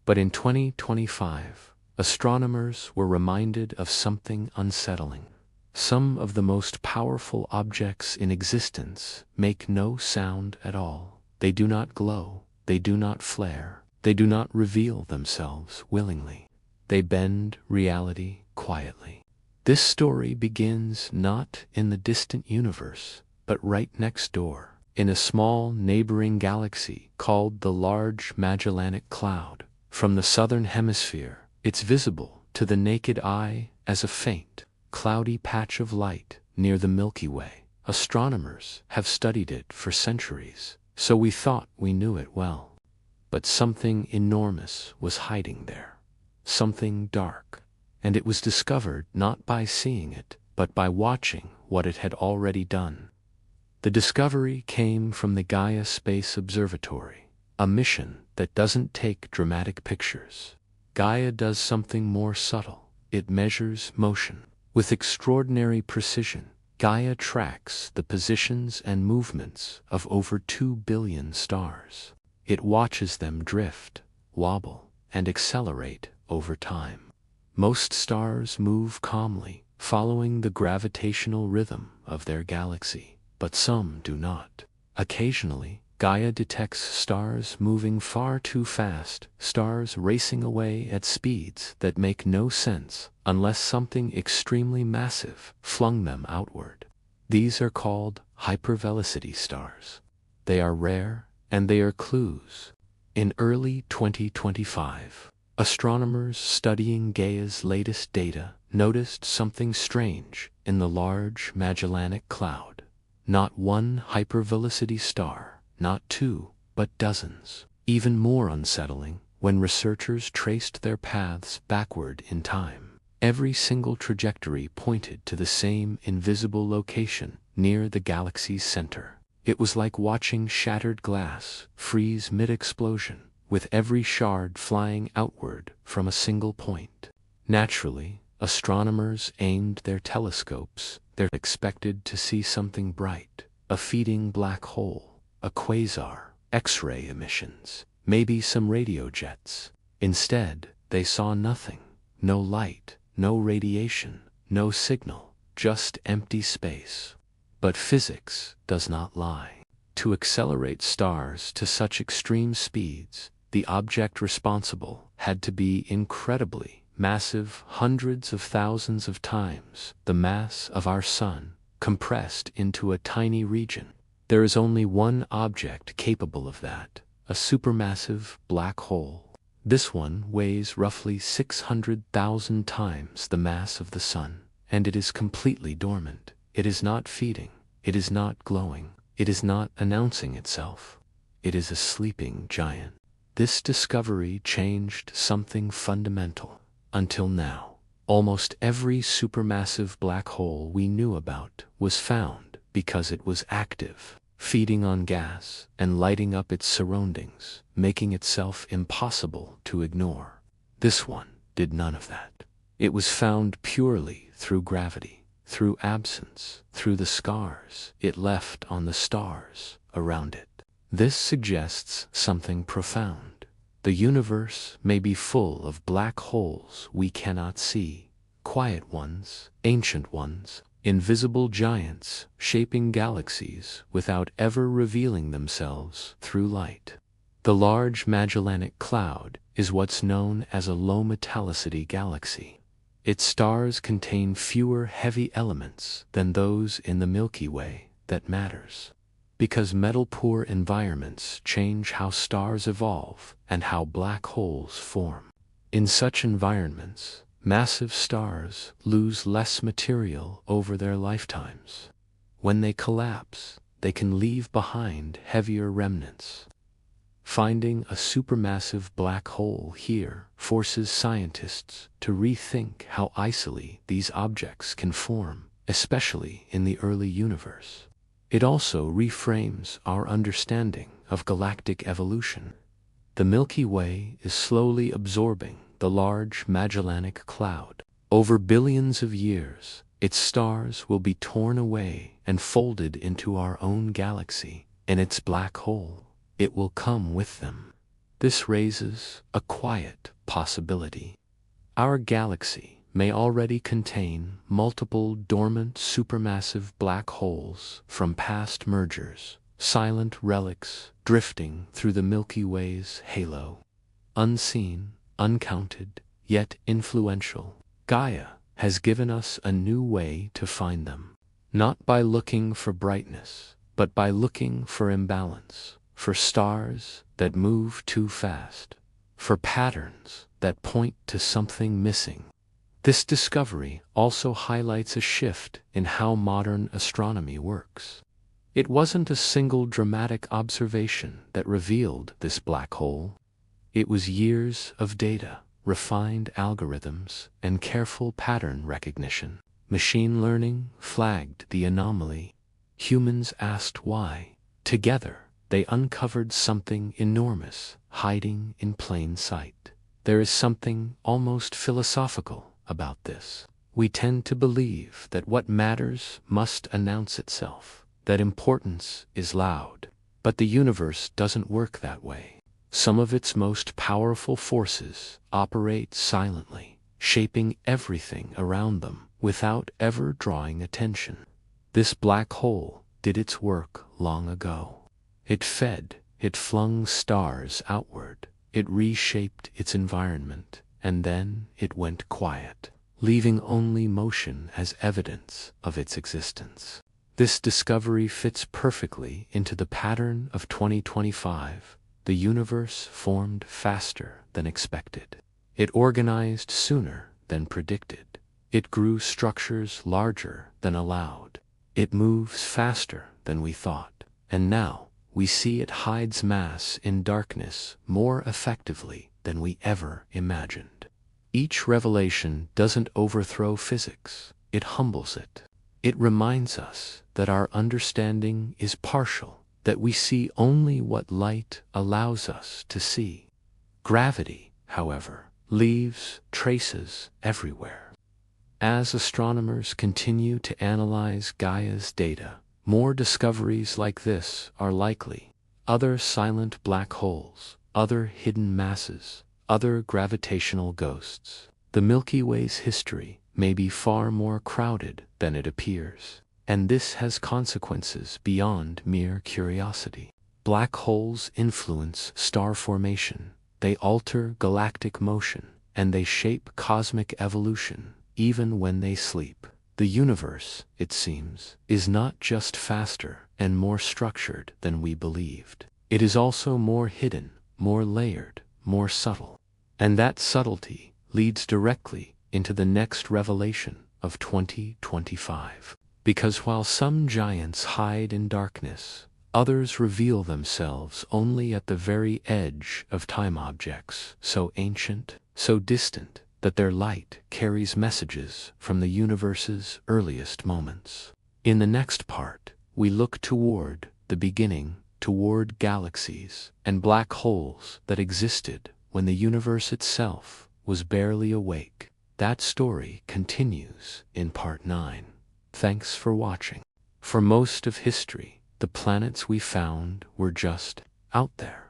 But in 2025, astronomers were reminded of something unsettling. Some of the most powerful objects in existence make no sound at all. They do not glow, they do not flare, they do not reveal themselves willingly. They bend reality quietly. This story begins not in the distant universe, but right next door, in a small neighboring galaxy called the Large Magellanic Cloud. From the southern hemisphere, it's visible to the naked eye as a faint, cloudy patch of light near the Milky Way. Astronomers have studied it for centuries, so we thought we knew it well. But something enormous was hiding there. Something dark. And it was discovered not by seeing it, but by watching what it had already done. The discovery came from the Gaia Space Observatory, a mission that doesn't take dramatic pictures. Gaia does something more subtle. It measures motion. With extraordinary precision, Gaia tracks the positions and movements of over 2 billion stars. It watches them drift, wobble, and accelerate over time. Most stars move calmly, following the gravitational rhythm of their galaxy, but some do not. Occasionally, Gaia detects stars moving far too fast, stars racing away at speeds that make no sense unless something extremely massive flung them outward. These are called hypervelocity stars. They are rare, and they are clues. In early 2025, astronomers studying Gaia's latest data noticed something strange in the Large Magellanic Cloud. Not one hypervelocity star, not two, but dozens. Even more unsettling, when researchers traced their paths backward in time, every single trajectory pointed to the same invisible location near the galaxy's center. It was like watching shattered glass freeze mid-explosion, with every shard flying outward from a single point. Naturally, astronomers aimed their telescopes. They're expected to see something bright, a feeding black hole, a quasar, X-ray emissions, maybe some radio jets. Instead, they saw nothing. No light, no radiation, no signal, just empty space. But physics does not lie. To accelerate stars to such extreme speeds, the object responsible had to be incredibly massive, hundreds of thousands of times the mass of our Sun, compressed into a tiny region. There is only one object capable of that, a supermassive black hole. This one weighs roughly 600,000 times the mass of the Sun, and it is completely dormant. It is not feeding, it is not glowing, it is not announcing itself. It is a sleeping giant. This discovery changed something fundamental. Until now, almost every supermassive black hole we knew about was found because it was active, feeding on gas and lighting up its surroundings, making itself impossible to ignore. This one did none of that. It was found purely through gravity, through absence, through the scars it left on the stars around it. This suggests something profound. The universe may be full of black holes we cannot see, quiet ones, ancient ones, invisible giants shaping galaxies without ever revealing themselves through light. The Large Magellanic Cloud is what's known as a low-metallicity galaxy. Its stars contain fewer heavy elements than those in the Milky Way. That matters, because metal-poor environments change how stars evolve and how black holes form. In such environments, massive stars lose less material over their lifetimes. When they collapse, they can leave behind heavier remnants. Finding a supermassive black hole here forces scientists to rethink how easily these objects can form, especially in the early universe. It also reframes our understanding of galactic evolution. The Milky Way is slowly absorbing the Large Magellanic Cloud. Over billions of years, its stars will be torn away and folded into our own galaxy, and its black hole, it will come with them. This raises a quiet possibility. Our galaxy may already contain multiple dormant supermassive black holes from past mergers, silent relics drifting through the Milky Way's halo. Unseen, uncounted, yet influential, Gaia has given us a new way to find them. Not by looking for brightness, but by looking for imbalance, for stars that move too fast, for patterns that point to something missing. This discovery also highlights a shift in how modern astronomy works. It wasn't a single dramatic observation that revealed this black hole. It was years of data, refined algorithms, and careful pattern recognition. Machine learning flagged the anomaly. Humans asked why. Together, they uncovered something enormous, hiding in plain sight. There is something almost philosophical about this. We tend to believe that what matters must announce itself, that importance is loud. But the universe doesn't work that way. Some of its most powerful forces operate silently, shaping everything around them without ever drawing attention. This black hole did its work long ago. It fed, it flung stars outward, it reshaped its environment, and then it went quiet, leaving only motion as evidence of its existence. This discovery fits perfectly into the pattern of 2025. The universe formed faster than expected. It organized sooner than predicted. It grew structures larger than allowed. It moves faster than we thought. And now, we see it hides mass in darkness more effectively than we ever imagined. Each revelation doesn't overthrow physics, it humbles it. It reminds us that our understanding is partial, that we see only what light allows us to see. Gravity, however, leaves traces everywhere. As astronomers continue to analyze Gaia's data, more discoveries like this are likely. Other silent black holes, other hidden masses, other gravitational ghosts. The Milky Way's history may be far more crowded than it appears, and this has consequences beyond mere curiosity. Black holes influence star formation, they alter galactic motion, and they shape cosmic evolution, even when they sleep. The universe, it seems, is not just faster and more structured than we believed. It is also more hidden, more layered, more subtle. And that subtlety leads directly into the next revelation of 2025. Because while some giants hide in darkness, others reveal themselves only at the very edge of time. Objects so ancient, so distant, that their light carries messages from the universe's earliest moments. In the next part, we look toward the beginning, toward galaxies and black holes that existed when the universe itself was barely awake. That story continues in part 9. Thanks for watching. For most of history, the planets we found were just out there.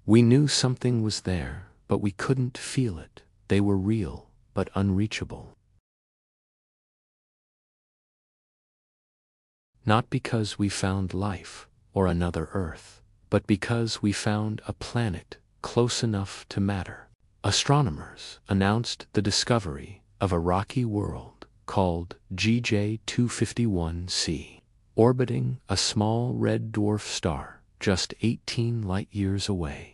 We knew something was there, but we couldn't feel it. They were real, but unreachable. Not because we found life or another Earth, but because we found a planet close enough to matter. Astronomers announced the discovery of a rocky world called GJ 251c, orbiting a small red dwarf star just 18 light-years away.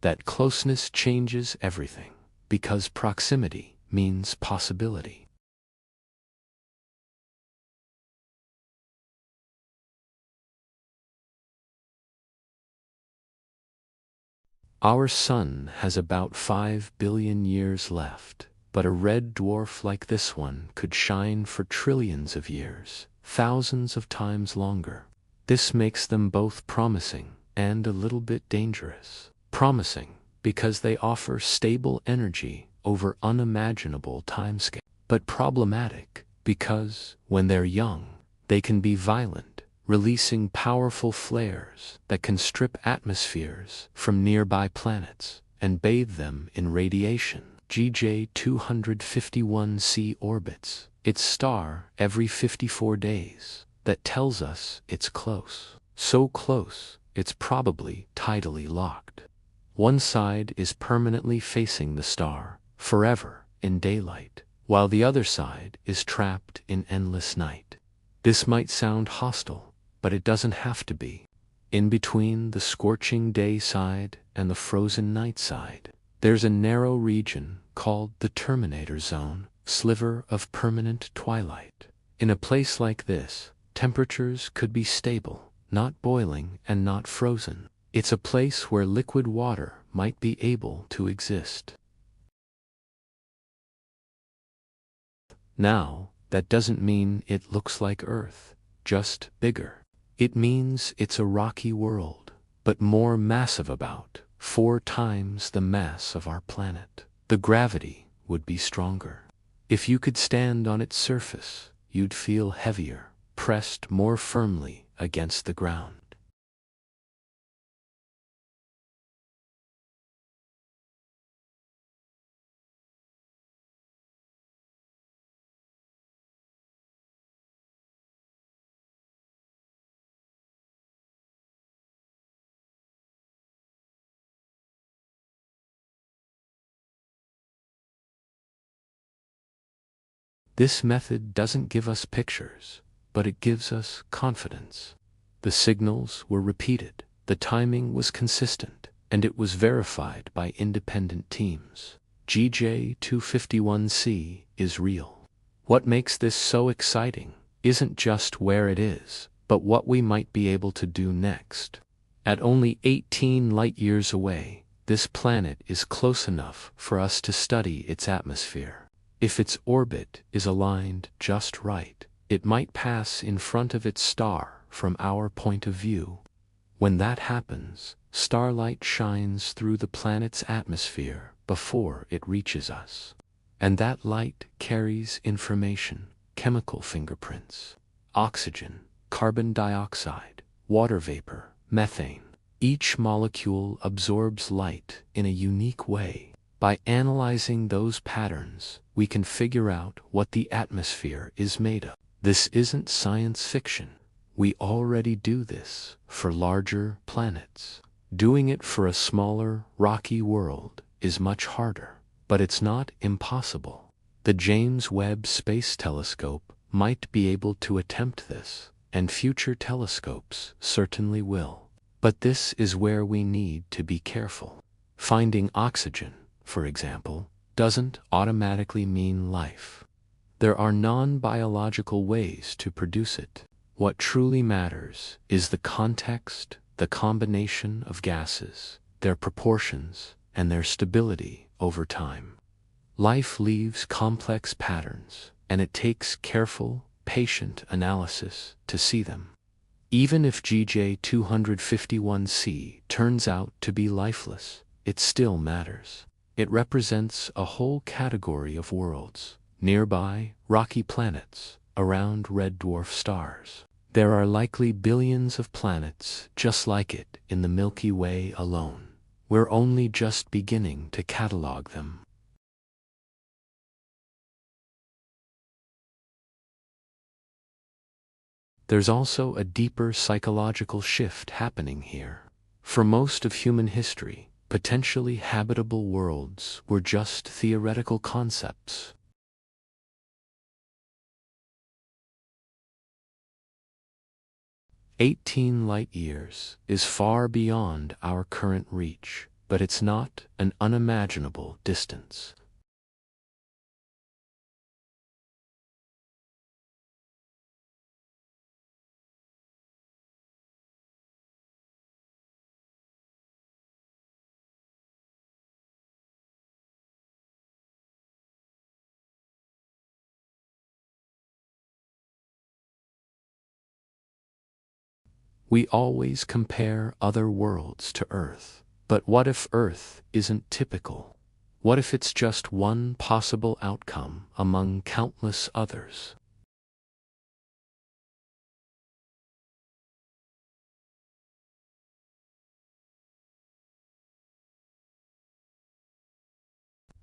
That closeness changes everything, because proximity means possibility. Our sun has about 5 billion years left, but a red dwarf like this one could shine for trillions of years, thousands of times longer. This makes them both promising and a little bit dangerous. Promising because they offer stable energy over unimaginable timescales, but problematic because, when they're young, they can be violent, releasing powerful flares that can strip atmospheres from nearby planets and bathe them in radiation. GJ 251c orbits its star every 54 days. That tells us it's close. So close, it's probably tidally locked. One side is permanently facing the star, forever in daylight, while the other side is trapped in endless night. This might sound hostile, but it doesn't have to be. In between the scorching day side and the frozen night side, there's a narrow region called the Terminator Zone, sliver of permanent twilight. In a place like this, temperatures could be stable, not boiling and not frozen. It's a place where liquid water might be able to exist. Now, that doesn't mean it looks like Earth, just bigger. It means it's a rocky world, but more massive, about 4 times the mass of our planet. The gravity would be stronger. If you could stand on its surface, you'd feel heavier, pressed more firmly against the ground. This method doesn't give us pictures, but it gives us confidence. The signals were repeated, the timing was consistent, and it was verified by independent teams. GJ251c is real. What makes this so exciting isn't just where it is, but what we might be able to do next. At only 18 light-years away, this planet is close enough for us to study its atmosphere. If its orbit is aligned just right, it might pass in front of its star from our point of view. When that happens, starlight shines through the planet's atmosphere before it reaches us. And that light carries information, chemical fingerprints, oxygen, carbon dioxide, water vapor, methane. Each molecule absorbs light in a unique way. By analyzing those patterns, we can figure out what the atmosphere is made of. This isn't science fiction. We already do this for larger planets. Doing it for a smaller, rocky world is much harder, but it's not impossible. The James Webb Space Telescope might be able to attempt this, and future telescopes certainly will. But this is where we need to be careful. Finding oxygen, for example, doesn't automatically mean life. There are non-biological ways to produce it. What truly matters is the context, the combination of gases, their proportions, and their stability over time. Life leaves complex patterns, and it takes careful, patient analysis to see them. Even if GJ251c turns out to be lifeless, it still matters. It represents a whole category of worlds, nearby, rocky planets, around red dwarf stars. There are likely billions of planets just like it in the Milky Way alone. We're only just beginning to catalog them. There's also a deeper psychological shift happening here. For most of human history, potentially habitable worlds were just theoretical concepts. "18 light-years is far beyond our current reach, but it's not an unimaginable distance. We always compare other worlds to Earth. But what if Earth isn't typical? What if it's just one possible outcome among countless others?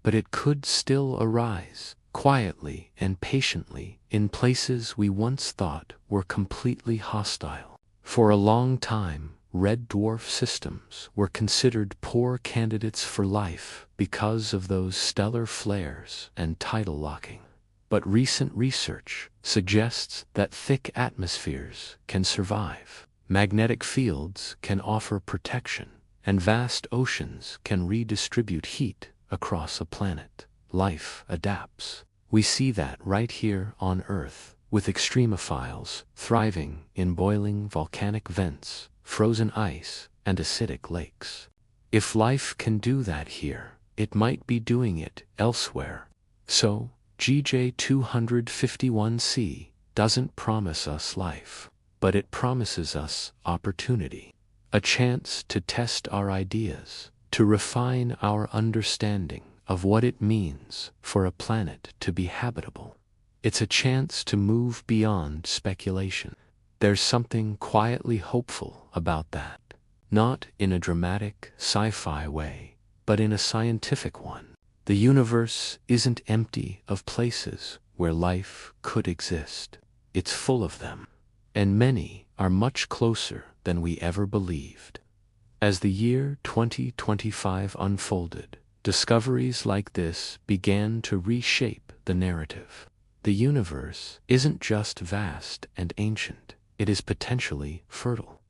But it could still arise, quietly and patiently, in places we once thought were completely hostile. For a long time, red dwarf systems were considered poor candidates for life because of those stellar flares and tidal locking. But recent research suggests that thick atmospheres can survive, magnetic fields can offer protection, and vast oceans can redistribute heat across a planet. Life adapts. We see that right here on Earth, with extremophiles thriving in boiling volcanic vents, frozen ice, and acidic lakes. If life can do that here, it might be doing it elsewhere. So, GJ251c doesn't promise us life, but it promises us opportunity. A chance to test our ideas, to refine our understanding of what it means for a planet to be habitable. It's a chance to move beyond speculation. There's something quietly hopeful about that. Not in a dramatic, sci-fi way, but in a scientific one. The universe isn't empty of places where life could exist. It's full of them. And many are much closer than we ever believed. As the year 2025 unfolded, discoveries like this began to reshape the narrative. The universe isn't just vast and ancient, it is potentially fertile.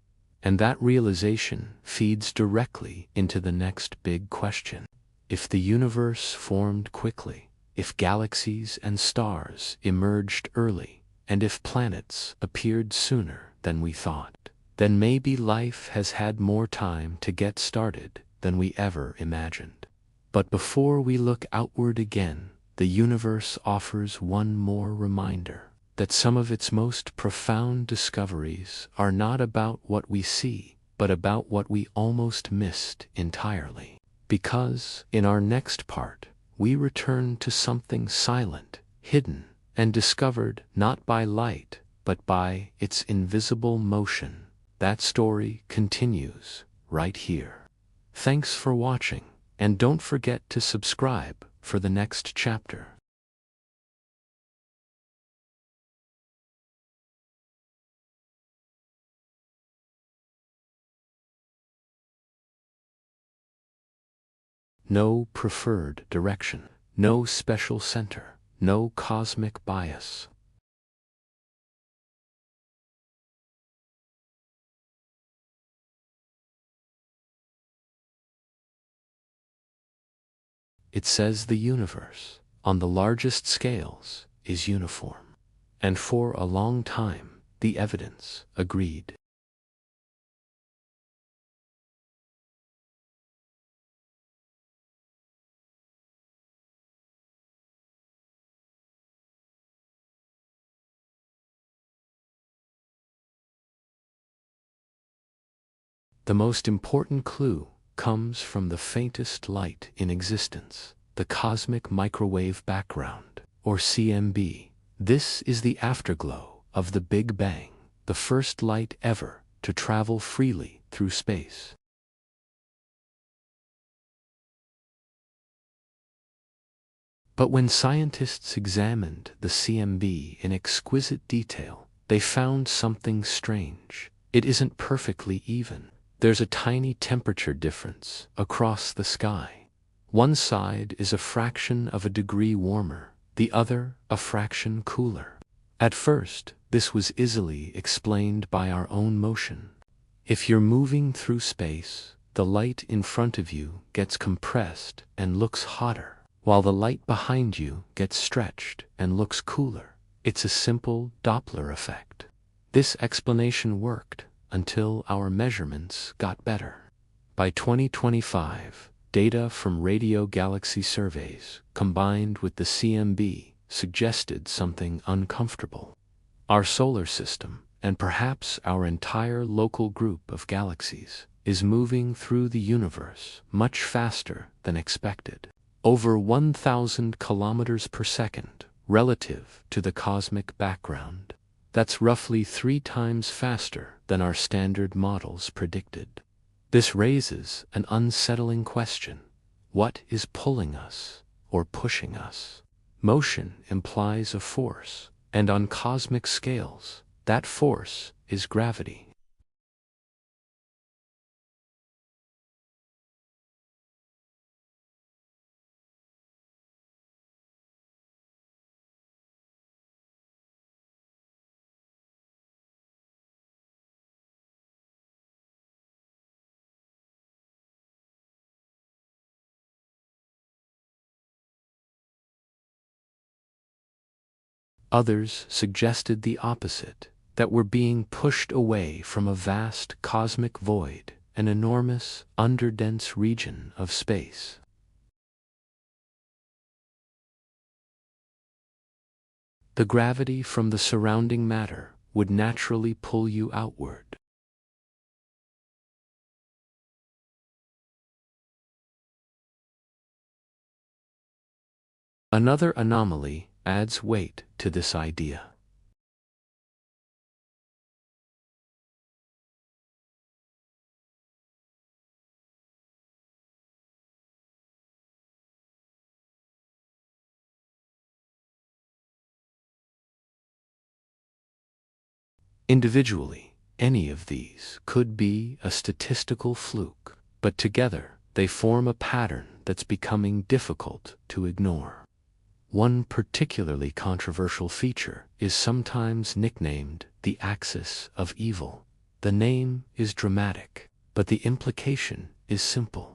And that realization feeds directly into the next big question. If the universe formed quickly, if galaxies and stars emerged early, and if planets appeared sooner than we thought, then maybe life has had more time to get started than we ever imagined. But before we look outward again, the universe offers one more reminder that some of its most profound discoveries are not about what we see, but about what we almost missed entirely. Because, in our next part, we return to something silent, hidden, and discovered not by light, but by its invisible motion. That story continues right here. Thanks for watching, and don't forget to subscribe for the next chapter. No preferred direction, no special center, no cosmic bias. It says the universe, on the largest scales, is uniform. And for a long time, the evidence agreed. The most important clue comes from the faintest light in existence, the cosmic microwave background, or CMB. This is the afterglow of the Big Bang, the first light ever to travel freely through space. But when scientists examined the CMB in exquisite detail, they found something strange. It isn't perfectly even. There's a tiny temperature difference across the sky. One side is a fraction of a degree warmer, the other a fraction cooler. At first, this was easily explained by our own motion. If you're moving through space, the light in front of you gets compressed and looks hotter, while the light behind you gets stretched and looks cooler. It's a simple Doppler effect. This explanation worked until our measurements got better. By 2025, data from radio galaxy surveys combined with the CMB suggested something uncomfortable. Our solar system, and perhaps our entire local group of galaxies, is moving through the universe much faster than expected. Over 1,000 kilometers per second relative to the cosmic background. That's roughly 3 times faster than our standard models predicted. This raises an unsettling question. What is pulling us or pushing us? Motion implies a force, and on cosmic scales, that force is gravity. Others suggested the opposite, that we're being pushed away from a vast cosmic void, an enormous, underdense region of space. The gravity from the surrounding matter would naturally pull you outward. Another anomaly adds weight to this idea. Individually, any of these could be a statistical fluke, but together they form a pattern that's becoming difficult to ignore. One particularly controversial feature is sometimes nicknamed the axis of evil. The name is dramatic, but the implication is simple.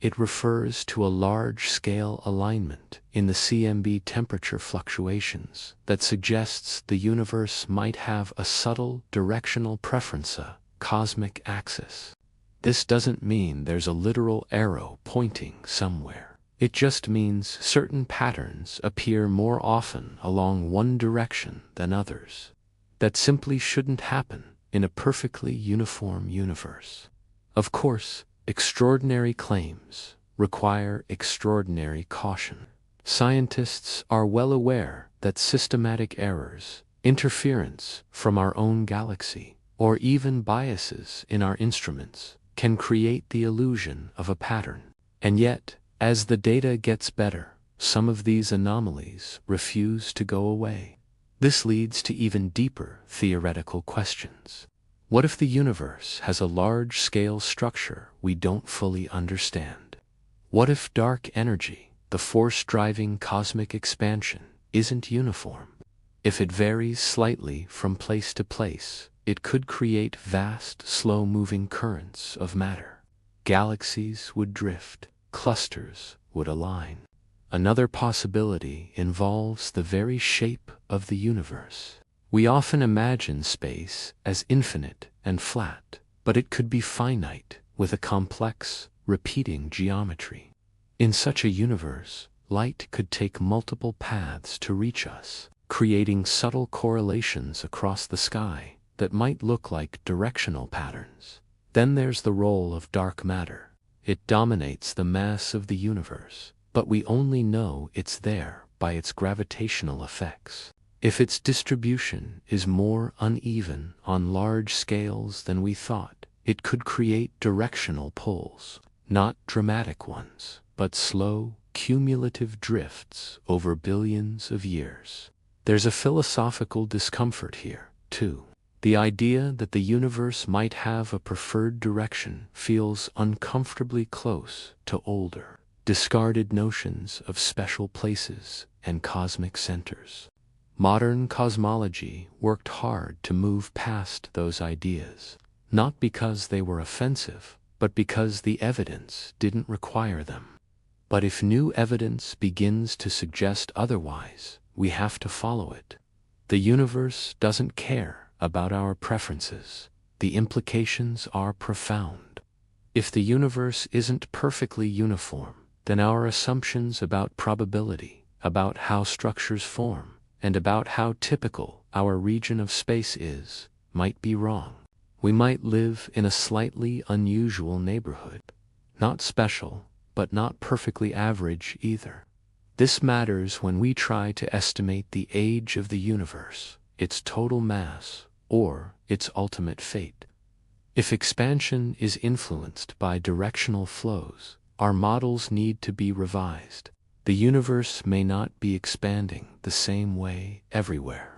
It refers to a large-scale alignment in the CMB temperature fluctuations that suggests the universe might have a subtle directional preference, a cosmic axis. This doesn't mean there's a literal arrow pointing somewhere. It just means certain patterns appear more often along one direction than others. That simply shouldn't happen in a perfectly uniform universe. Of course, extraordinary claims require extraordinary caution. Scientists are well aware that systematic errors, interference from our own galaxy, or even biases in our instruments can create the illusion of a pattern. And yet, as the data gets better, some of these anomalies refuse to go away. This leads to even deeper theoretical questions. What if the universe has a large-scale structure we don't fully understand? What if dark energy, the force driving cosmic expansion, isn't uniform? If it varies slightly from place to place, it could create vast, slow-moving currents of matter. Galaxies would drift, clusters would align. Another possibility involves the very shape of the universe. We often imagine space as infinite and flat, but it could be finite with a complex, repeating geometry. In such a universe, light could take multiple paths to reach us, creating subtle correlations across the sky that might look like directional patterns. Then there's the role of dark matter. It dominates the mass of the universe, but we only know it's there by its gravitational effects. If its distribution is more uneven on large scales than we thought, it could create directional pulls, not dramatic ones, but slow, cumulative drifts over billions of years. There's a philosophical discomfort here, too. The idea that the universe might have a preferred direction feels uncomfortably close to older, discarded notions of special places and cosmic centers. Modern cosmology worked hard to move past those ideas, not because they were offensive, but because the evidence didn't require them. But if new evidence begins to suggest otherwise, we have to follow it. The universe doesn't care about our preferences. The implications are profound. If the universe isn't perfectly uniform, then our assumptions about probability, about how structures form, and about how typical our region of space is, might be wrong. We might live in a slightly unusual neighborhood. Not special, but not perfectly average either. This matters when we try to estimate the age of the universe, its total mass, or its ultimate fate. If expansion is influenced by directional flows, our models need to be revised. The universe may not be expanding the same way everywhere.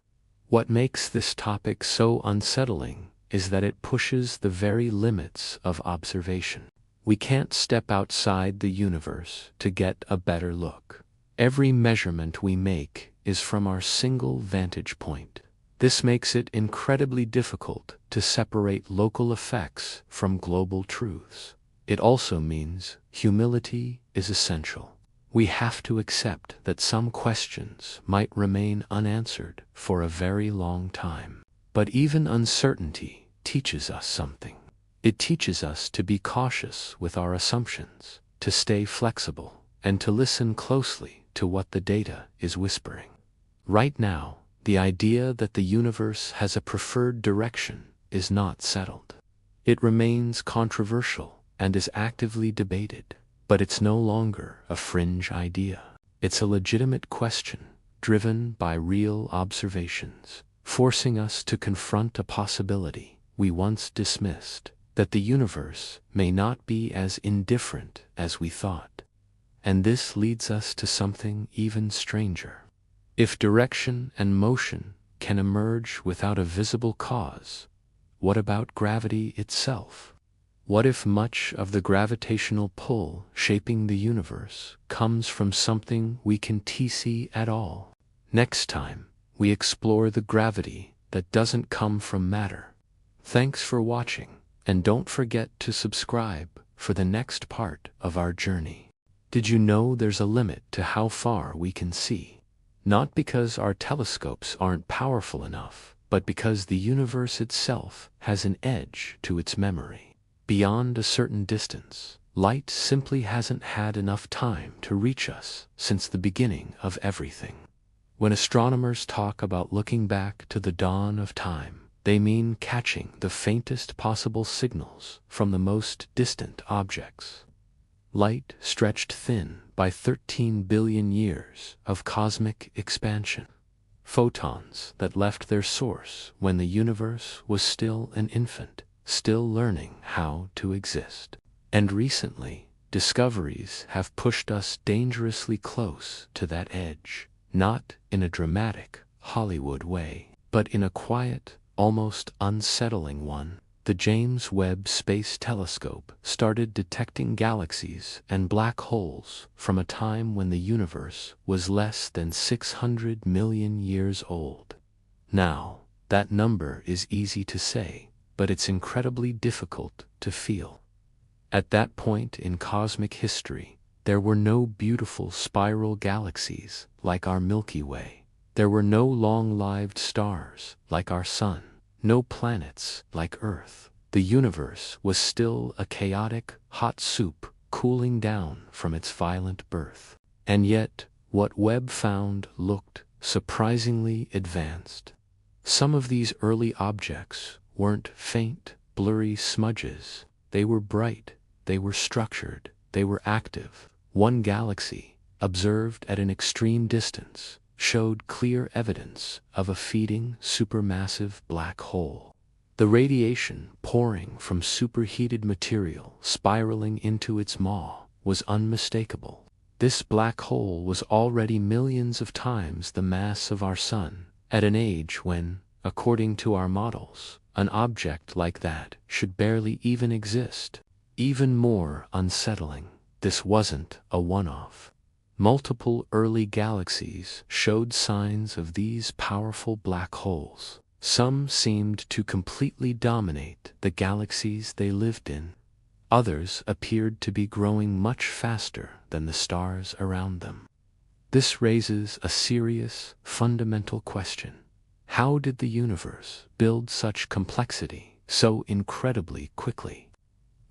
What makes this topic so unsettling is that it pushes the very limits of observation. We can't step outside the universe to get a better look. Every measurement we make is from our single vantage point. This makes it incredibly difficult to separate local effects from global truths. It also means humility is essential. We have to accept that some questions might remain unanswered for a very long time. But even uncertainty teaches us something. It teaches us to be cautious with our assumptions, to stay flexible, and to listen closely to what the data is whispering. Right now, the idea that the universe has a preferred direction is not settled. It remains controversial and is actively debated. But it's no longer a fringe idea. It's a legitimate question, driven by real observations, forcing us to confront a possibility we once dismissed, that the universe may not be as indifferent as we thought. And this leads us to something even stranger. If direction and motion can emerge without a visible cause, what about gravity itself? What if much of the gravitational pull shaping the universe comes from something we can't see at all? Next time, we explore the gravity that doesn't come from matter. Thanks for watching, and don't forget to subscribe for the next part of our journey. Did you know there's a limit to how far we can see? Not because our telescopes aren't powerful enough, but because the universe itself has an edge to its memory. Beyond a certain distance, light simply hasn't had enough time to reach us since the beginning of everything. When astronomers talk about looking back to the dawn of time, they mean catching the faintest possible signals from the most distant objects. Light stretched thin by 13 billion years of cosmic expansion. Photons that left their source when the universe was still an infant, still learning how to exist. And recently, discoveries have pushed us dangerously close to that edge, not in a dramatic Hollywood way, but in a quiet, almost unsettling one. The James Webb Space Telescope started detecting galaxies and black holes from a time when the universe was less than 600 million years old. Now, that number is easy to say, but it's incredibly difficult to feel. At that point in cosmic history, there were no beautiful spiral galaxies like our Milky Way. There were no long-lived stars like our Sun. No planets like Earth. The universe was still a chaotic, hot soup cooling down from its violent birth. And yet, what Webb found looked surprisingly advanced. Some of these early objects weren't faint, blurry smudges. They were bright, they were structured, they were active. One galaxy, observed at an extreme distance, showed clear evidence of a feeding supermassive black hole. The radiation pouring from superheated material spiraling into its maw was unmistakable. This black hole was already millions of times the mass of our Sun, at an age when, according to our models, an object like that should barely even exist. Even more unsettling, this wasn't a one-off. Multiple early galaxies showed signs of these powerful black holes. Some seemed to completely dominate the galaxies they lived in. Others appeared to be growing much faster than the stars around them. This raises a serious, fundamental question. How did the universe build such complexity so incredibly quickly?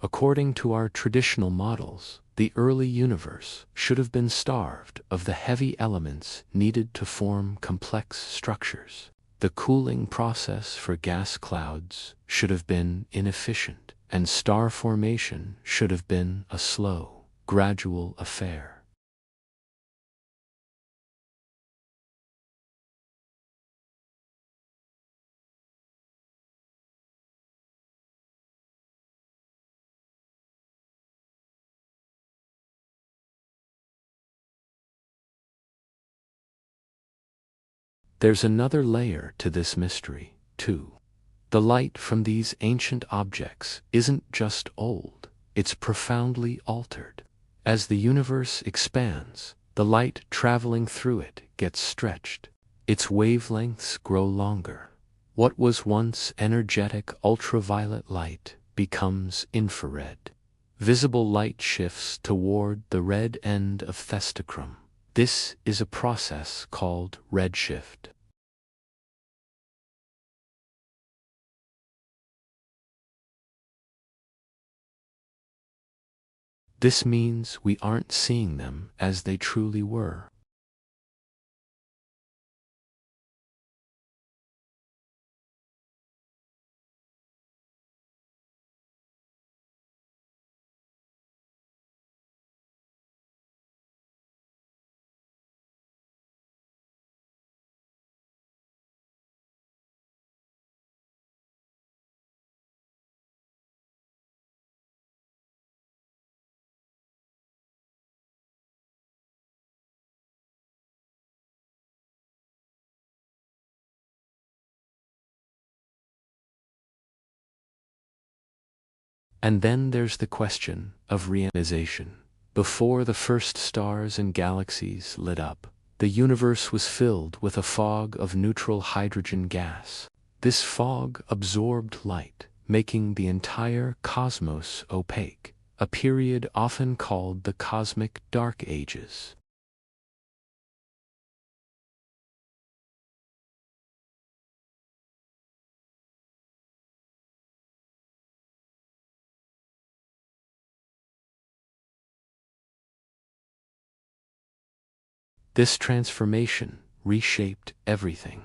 According to our traditional models, the early universe should have been starved of the heavy elements needed to form complex structures. The cooling process for gas clouds should have been inefficient, and star formation should have been a slow, gradual affair. There's another layer to this mystery, too. The light from these ancient objects isn't just old, it's profoundly altered. As the universe expands, the light traveling through it gets stretched. Its wavelengths grow longer. What was once energetic ultraviolet light becomes infrared. Visible light shifts toward the red end of thestacrum. This is a process called redshift. This means we aren't seeing them as they truly were. And then there's the question of reionization. Before the first stars and galaxies lit up, the universe was filled with a fog of neutral hydrogen gas. This fog absorbed light, making the entire cosmos opaque, a period often called the cosmic dark ages. This transformation reshaped everything.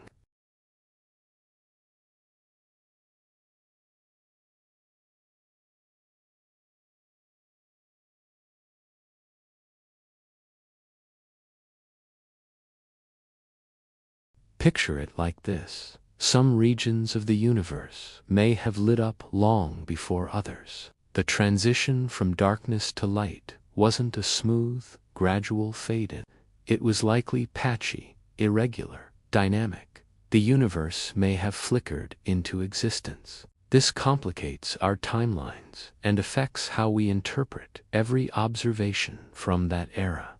Picture it like this. Some regions of the universe may have lit up long before others. The transition from darkness to light wasn't a smooth, gradual fade in. It was likely patchy, irregular, dynamic. The universe may have flickered into existence. This complicates our timelines and affects how we interpret every observation from that era.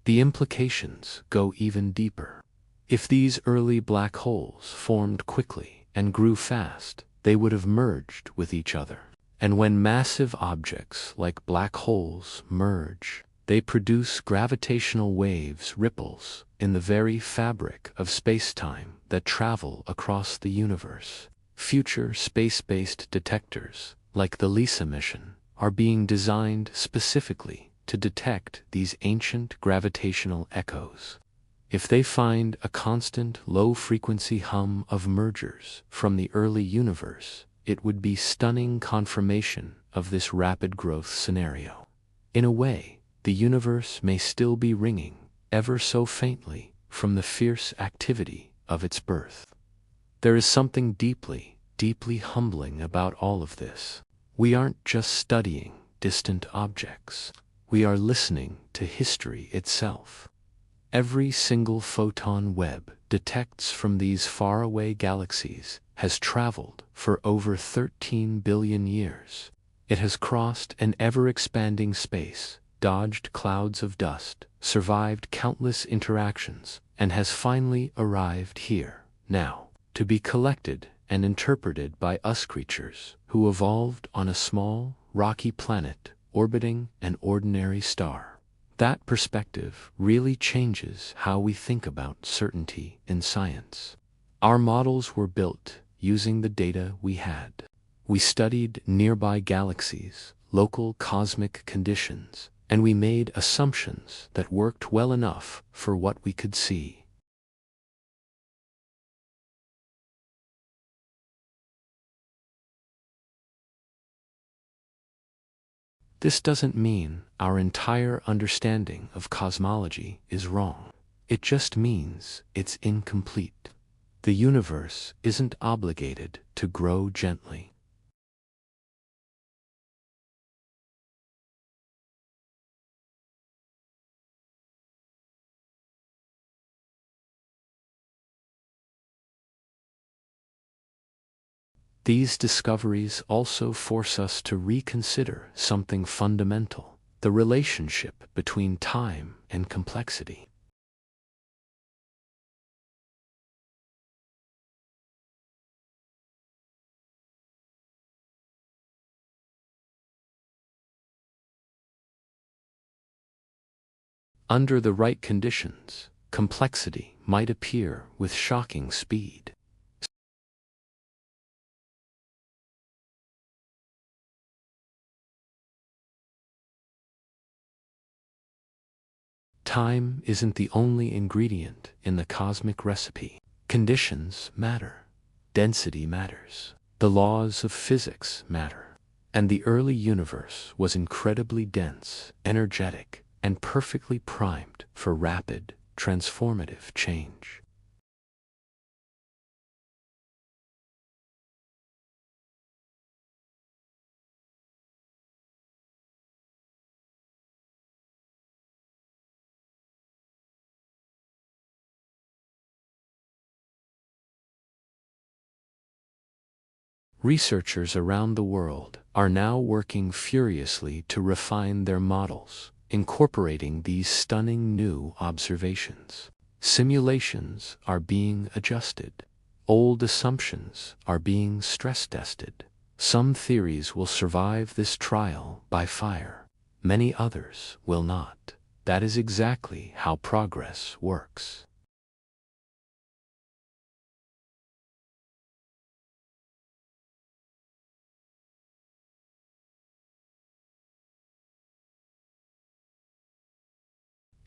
The implications go even deeper. If these early black holes formed quickly and grew fast, they would have merged with each other. And when massive objects like black holes merge, they produce gravitational waves, ripples, in the very fabric of space-time that travel across the universe. Future space-based detectors, like the LISA mission, are being designed specifically to detect these ancient gravitational echoes. If they find a constant low-frequency hum of mergers from the early universe, it would be stunning confirmation of this rapid growth scenario. In a way, the universe may still be ringing, ever so faintly, from the fierce activity of its birth. There is something deeply, deeply humbling about all of this. We aren't just studying distant objects. We are listening to history itself. Every single photon web detects from these faraway galaxies has traveled for over 13 billion years. It has crossed an ever-expanding space, dodged clouds of dust, survived countless interactions, and has finally arrived here, now, to be collected and interpreted by us creatures who evolved on a small, rocky planet orbiting an ordinary star. That perspective really changes how we think about certainty in science. Our models were built using the data we had. We studied nearby galaxies, local cosmic conditions, and we made assumptions that worked well enough for what we could see. This doesn't mean our entire understanding of cosmology is wrong. It just means it's incomplete. The universe isn't obligated to grow gently. These discoveries also force us to reconsider something fundamental: the relationship between time and complexity. Under the right conditions, complexity might appear with shocking speed. Time isn't the only ingredient in the cosmic recipe. Conditions matter. Density matters. The laws of physics matter. And the early universe was incredibly dense, energetic, and perfectly primed for rapid, transformative change. Researchers around the world are now working furiously to refine their models, incorporating these stunning new observations. Simulations are being adjusted. Old assumptions are being stress-tested. Some theories will survive this trial by fire. Many others will not. That is exactly how progress works.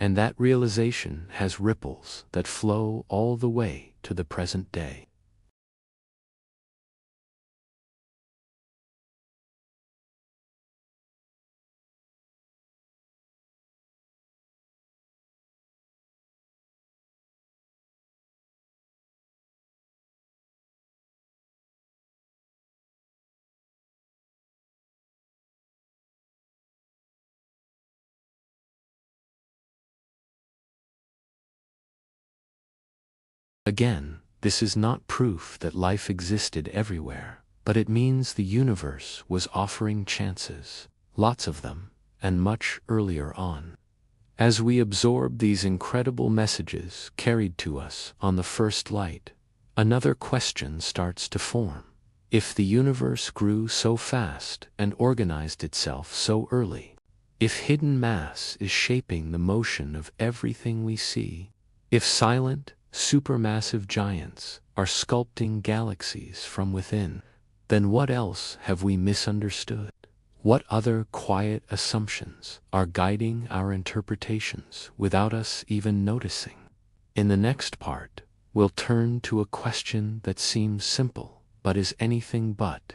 And that realization has ripples that flow all the way to the present day. Again, this is not proof that life existed everywhere, but it means the universe was offering chances, lots of them, and much earlier on. As we absorb these incredible messages carried to us on the first light, another question starts to form. If the universe grew so fast and organized itself so early, if hidden mass is shaping the motion of everything we see, if silent, supermassive giants are sculpting galaxies from within, then what else have we misunderstood? What other quiet assumptions are guiding our interpretations without us even noticing? In the next part, we'll turn to a question that seems simple, but is anything but.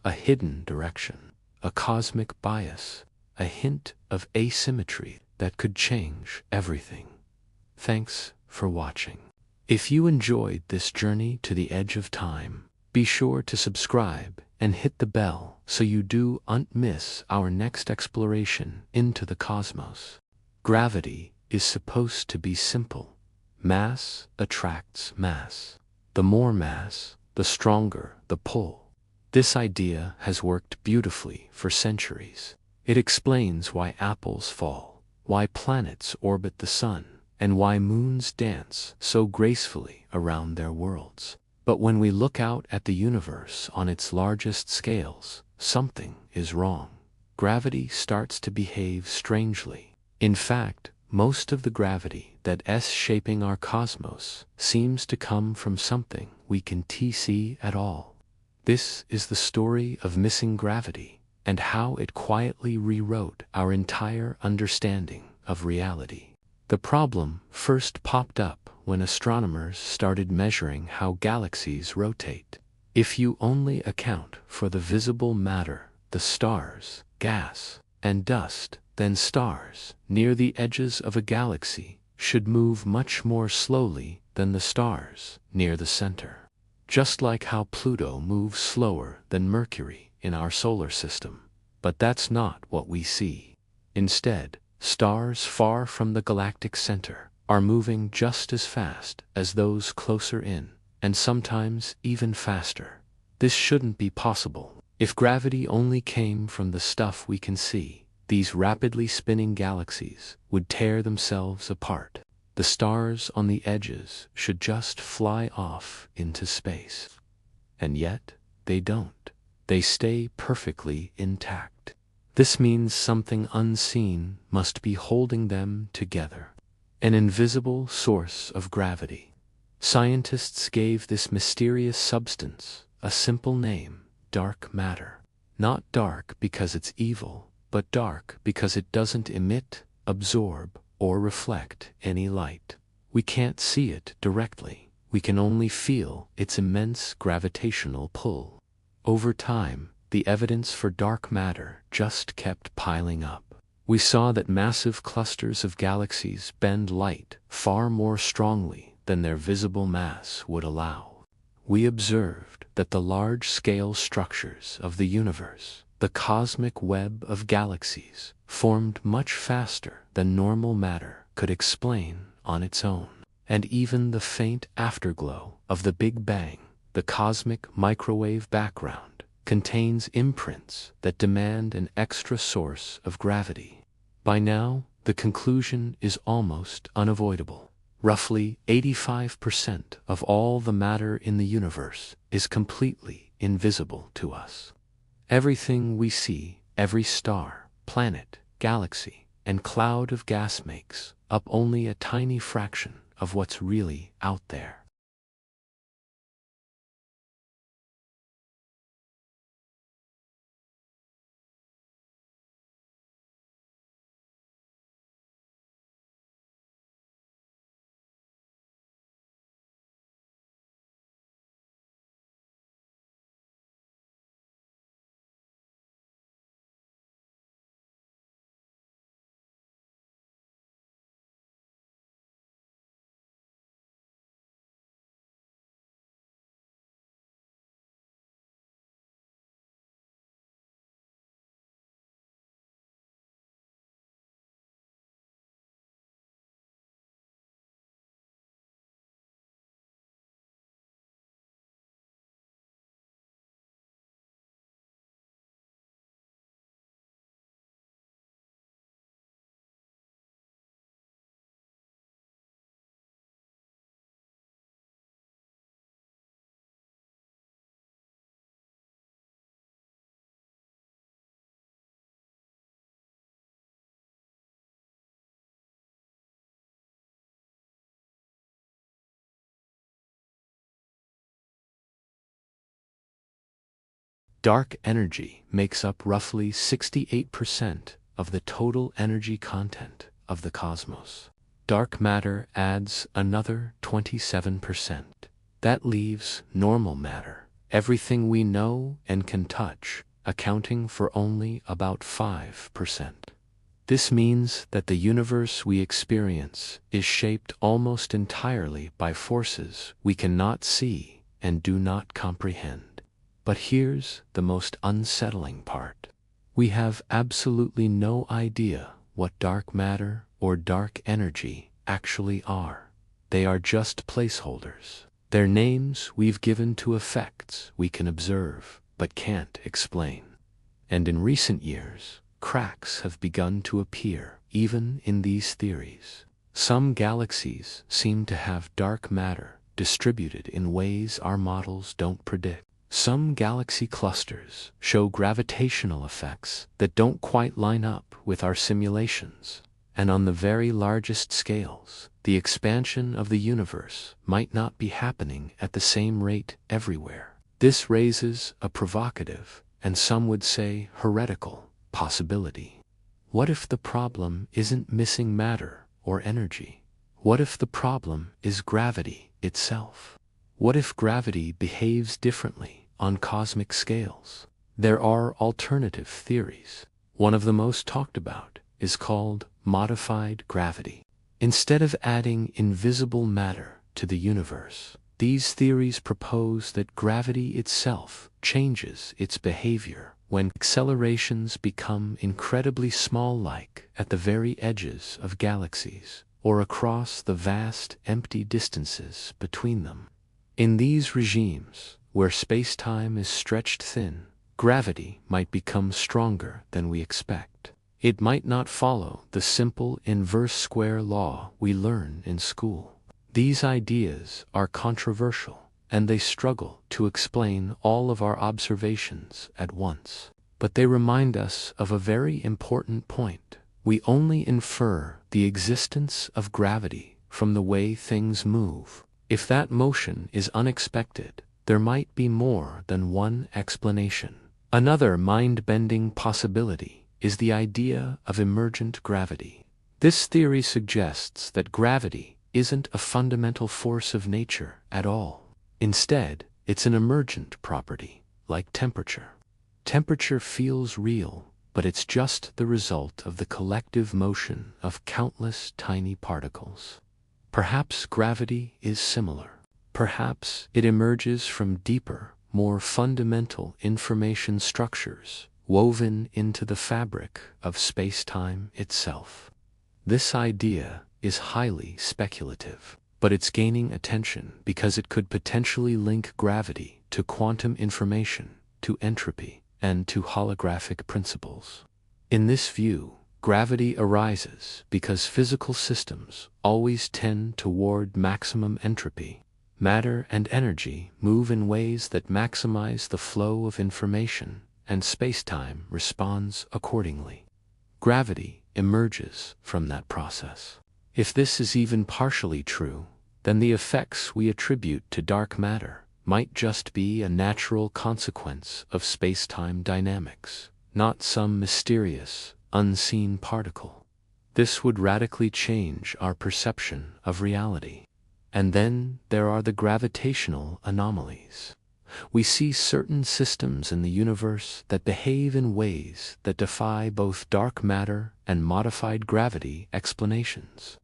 A hidden direction, a cosmic bias, a hint of asymmetry that could change everything. Thanks for watching. If you enjoyed this journey to the edge of time, be sure to subscribe and hit the bell so you don't miss our next exploration into the cosmos. Gravity is supposed to be simple. Mass attracts mass. The more mass, the stronger the pull. This idea has worked beautifully for centuries. It explains why apples fall, why planets orbit the sun, and why moons dance so gracefully around their worlds. But when we look out at the universe on its largest scales, something is wrong. Gravity starts to behave strangely. In fact, most of the gravity that's shaping our cosmos seems to come from something we can't see at all. This is the story of missing gravity and how it quietly rewrote our entire understanding of reality. The problem first popped up when astronomers started measuring how galaxies rotate. If you only account for the visible matter, the stars, gas, and dust, then stars near the edges of a galaxy should move much more slowly than the stars near the center. Just like how Pluto moves slower than Mercury in our solar system. But that's not what we see. Instead, stars far from the galactic center are moving just as fast as those closer in, and sometimes even faster. This shouldn't be possible. If gravity only came from the stuff we can see, these rapidly spinning galaxies would tear themselves apart. The stars on the edges should just fly off into space. And yet, they don't. They stay perfectly intact. This means something unseen must be holding them together. An invisible source of gravity. Scientists gave this mysterious substance a simple name, dark matter. Not dark because it's evil, but dark because it doesn't emit, absorb, or reflect any light. We can't see it directly. We can only feel its immense gravitational pull. Over time, the evidence for dark matter just kept piling up. We saw that massive clusters of galaxies bend light far more strongly than their visible mass would allow. We observed that the large-scale structures of the universe, the cosmic web of galaxies, formed much faster than normal matter could explain on its own. And even the faint afterglow of the Big Bang, the cosmic microwave background, contains imprints that demand an extra source of gravity. By now, the conclusion is almost unavoidable. Roughly 85% of all the matter in the universe is completely invisible to us. Everything we see, every star, planet, galaxy, and cloud of gas makes up only a tiny fraction of what's really out there. Dark energy makes up roughly 68% of the total energy content of the cosmos. Dark matter adds another 27%. That leaves normal matter, everything we know and can touch, accounting for only about 5%. This means that the universe we experience is shaped almost entirely by forces we cannot see and do not comprehend. But here's the most unsettling part. We have absolutely no idea what dark matter or dark energy actually are. They are just placeholders. They're names we've given to effects we can observe but can't explain. And in recent years, cracks have begun to appear even in these theories. Some galaxies seem to have dark matter distributed in ways our models don't predict. Some galaxy clusters show gravitational effects that don't quite line up with our simulations. And on the very largest scales, the expansion of the universe might not be happening at the same rate everywhere. This raises a provocative, and some would say heretical, possibility. What if the problem isn't missing matter or energy? What if the problem is gravity itself? What if gravity behaves differently on cosmic scales? There are alternative theories. One of the most talked about is called modified gravity. Instead of adding invisible matter to the universe, these theories propose that gravity itself changes its behavior when accelerations become incredibly small, like at the very edges of galaxies or across the vast empty distances between them. In these regimes, where space-time is stretched thin, gravity might become stronger than we expect. It might not follow the simple inverse square law we learn in school. These ideas are controversial, and they struggle to explain all of our observations at once. But they remind us of a very important point. We only infer the existence of gravity from the way things move. If that motion is unexpected, there might be more than one explanation. Another mind-bending possibility is the idea of emergent gravity. This theory suggests that gravity isn't a fundamental force of nature at all. Instead, it's an emergent property, like temperature. Temperature feels real, but it's just the result of the collective motion of countless tiny particles. Perhaps gravity is similar. Perhaps it emerges from deeper, more fundamental information structures woven into the fabric of space-time itself. This idea is highly speculative, but it's gaining attention because it could potentially link gravity to quantum information, to entropy, and to holographic principles. In this view, gravity arises because physical systems always tend toward maximum entropy. Matter and energy move in ways that maximize the flow of information, and spacetime responds accordingly. Gravity emerges from that process. If this is even partially true, then the effects we attribute to dark matter might just be a natural consequence of spacetime dynamics, not some mysterious, unseen particle. This would radically change our perception of reality. And then there are the gravitational anomalies. We see certain systems in the universe that behave in ways that defy both dark matter and modified gravity explanations.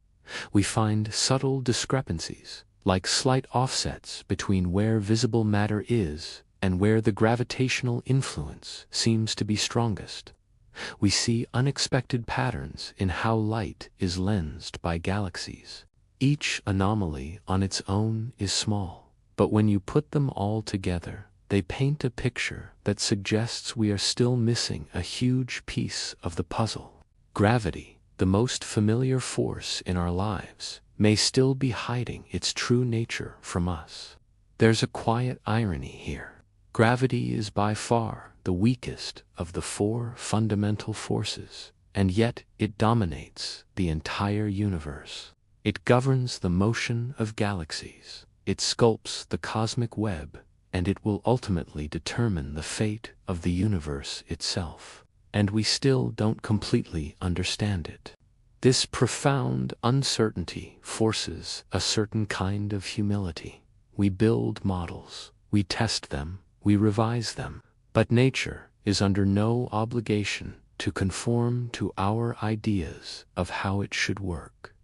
We find subtle discrepancies, like slight offsets between where visible matter is and where the gravitational influence seems to be strongest. We see unexpected patterns in how light is lensed by galaxies. Each anomaly on its own is small, but when you put them all together, they paint a picture that suggests we are still missing a huge piece of the puzzle. Gravity, the most familiar force in our lives, may still be hiding its true nature from us. There's a quiet irony here. Gravity is by far the weakest of the four fundamental forces, and yet it dominates the entire universe. It governs the motion of galaxies, it sculpts the cosmic web, and it will ultimately determine the fate of the universe itself. And we still don't completely understand it. This profound uncertainty forces a certain kind of humility. We build models, we test them, we revise them, but nature is under no obligation to conform to our ideas of how it should work.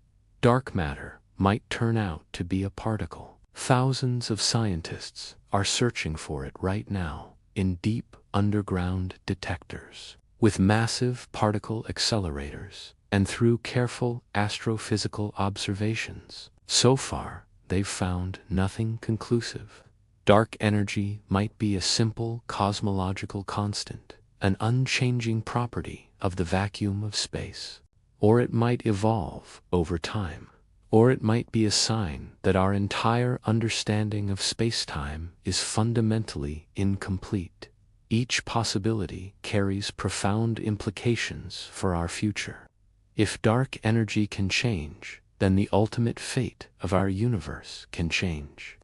Dark matter might turn out to be a particle. Thousands of scientists are searching for it right now in deep underground detectors, with massive particle accelerators, and through careful astrophysical observations. So far, they've found nothing conclusive. Dark energy might be a simple cosmological constant, an unchanging property of the vacuum of space. Or it might evolve over time. Or it might be a sign that our entire understanding of spacetime is fundamentally incomplete. Each possibility carries profound implications for our future. If dark energy can change, then the ultimate fate of our universe can change.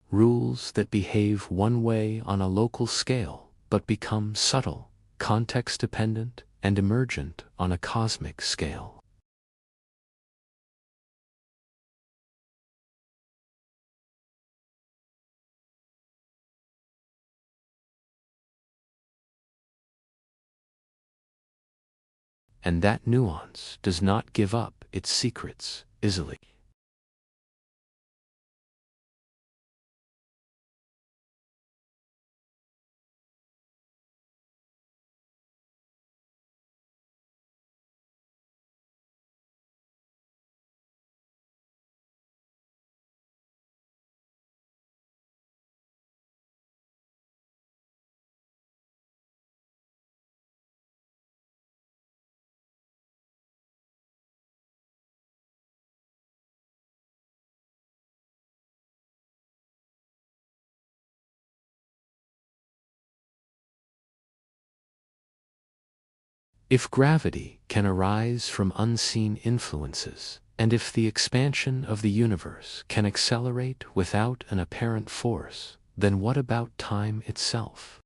Rules that behave one way on a local scale, but become subtle, context-dependent, and emergent on a cosmic scale. And that nuance does not give up its secrets easily. If gravity can arise from unseen influences, and if the expansion of the universe can accelerate without an apparent force, then what about time itself?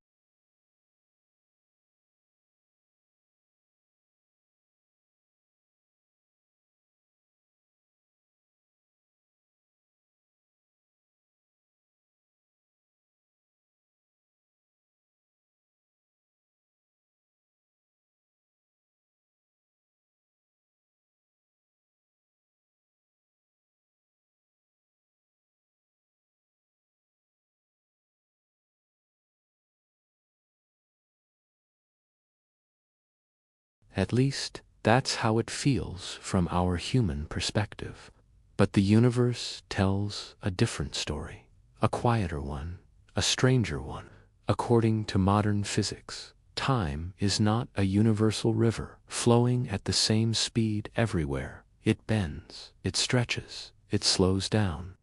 At least, that's how it feels from our human perspective. But the universe tells a different story, a quieter one, a stranger one. According to modern physics, time is not a universal river flowing at the same speed everywhere. It bends, it stretches, it slows down.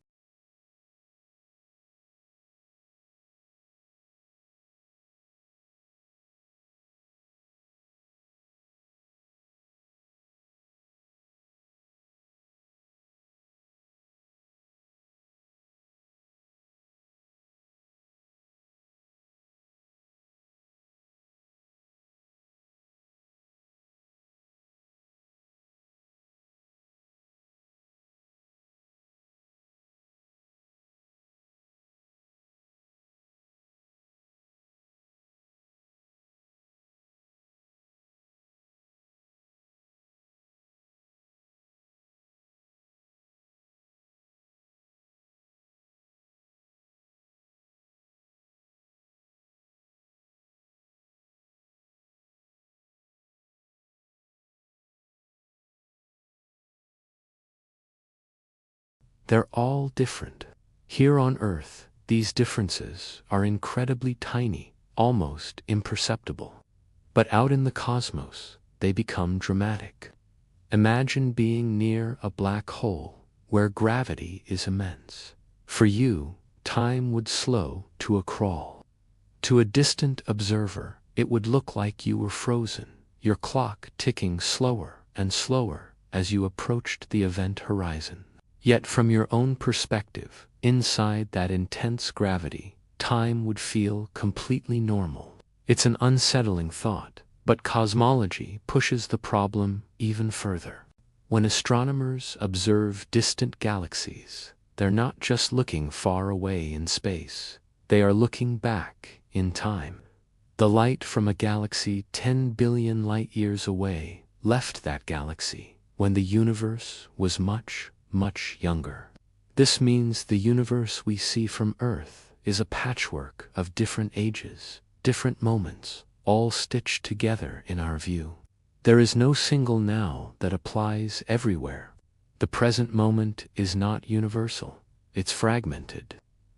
They're all different. Here on Earth, these differences are incredibly tiny, almost imperceptible. But out in the cosmos, they become dramatic. Imagine being near a black hole where gravity is immense. For you, time would slow to a crawl. To a distant observer, it would look like you were frozen, your clock ticking slower and slower as you approached the event horizon. Yet from your own perspective, inside that intense gravity, time would feel completely normal. It's an unsettling thought, but cosmology pushes the problem even further. When astronomers observe distant galaxies, they're not just looking far away in space, they are looking back in time. The light from a galaxy 10 billion light years away left that galaxy when the universe was much, much younger. This means the universe we see from Earth is a patchwork of different ages, different moments, all stitched together in our view. There is no single now that applies everywhere. The present moment is not universal, it's fragmented.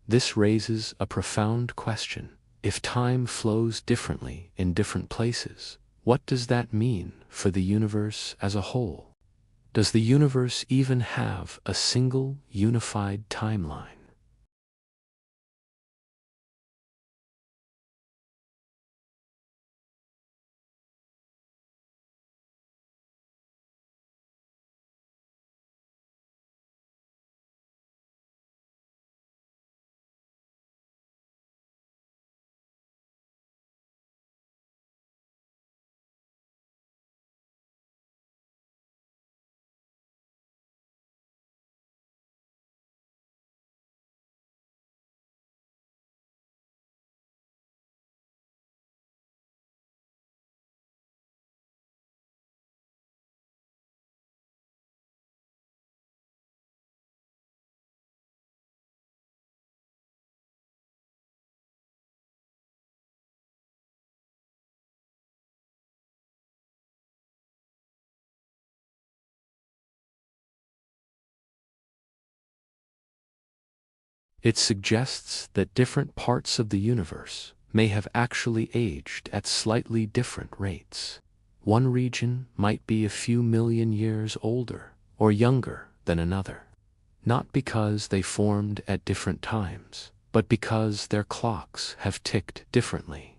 This raises a profound question. If time flows differently in different places, what does that mean for the universe as a whole? Does the universe even have a single unified timeline? It suggests that different parts of the universe may have actually aged at slightly different rates. One region might be a few million years older or younger than another, not because they formed at different times, but because their clocks have ticked differently.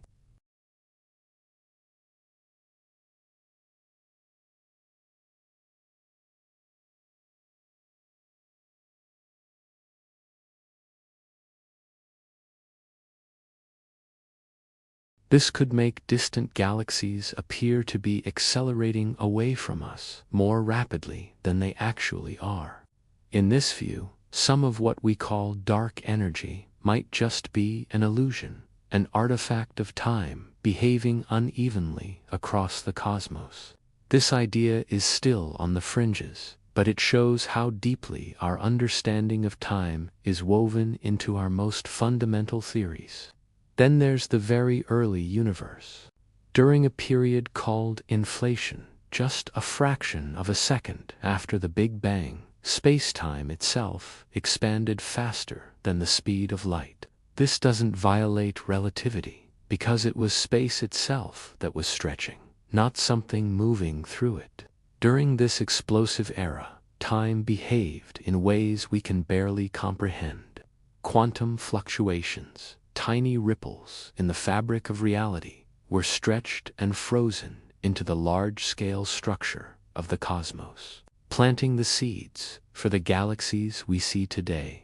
This could make distant galaxies appear to be accelerating away from us more rapidly than they actually are. In this view, some of what we call dark energy might just be an illusion, an artifact of time behaving unevenly across the cosmos. This idea is still on the fringes, but it shows how deeply our understanding of time is woven into our most fundamental theories. Then there's the very early universe. During a period called inflation, just a fraction of a second after the Big Bang, space-time itself expanded faster than the speed of light. This doesn't violate relativity, because it was space itself that was stretching, not something moving through it. During this explosive era, time behaved in ways we can barely comprehend. Quantum fluctuations, tiny ripples in the fabric of reality, were stretched and frozen into the large-scale structure of the cosmos, planting the seeds for the galaxies we see today.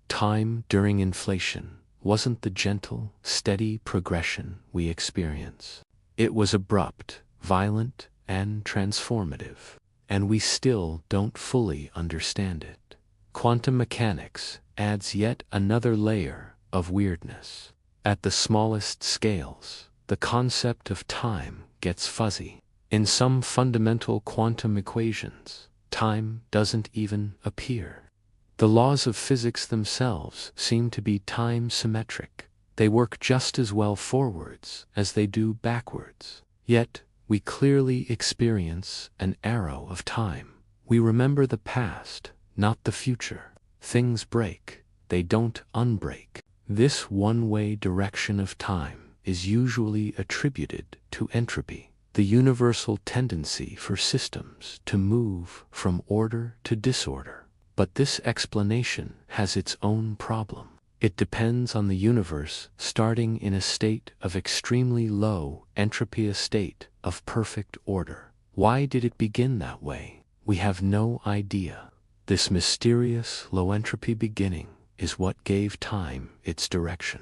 Time during inflation wasn't the gentle, steady progression we experience. It was abrupt, violent, and transformative, and we still don't fully understand it. Quantum mechanics adds yet another layer of weirdness. At the smallest scales, the concept of time gets fuzzy. In some fundamental quantum equations, time doesn't even appear. The laws of physics themselves seem to be time-symmetric. They work just as well forwards as they do backwards. Yet, we clearly experience an arrow of time. We remember the past, not the future. Things break, they don't unbreak. This one-way direction of time is usually attributed to entropy, the universal tendency for systems to move from order to disorder. But this explanation has its own problem. It depends on the universe starting in a state of extremely low entropy, a state of perfect order. Why did it begin that way? We have no idea. This mysterious low-entropy beginning is what gave time its direction.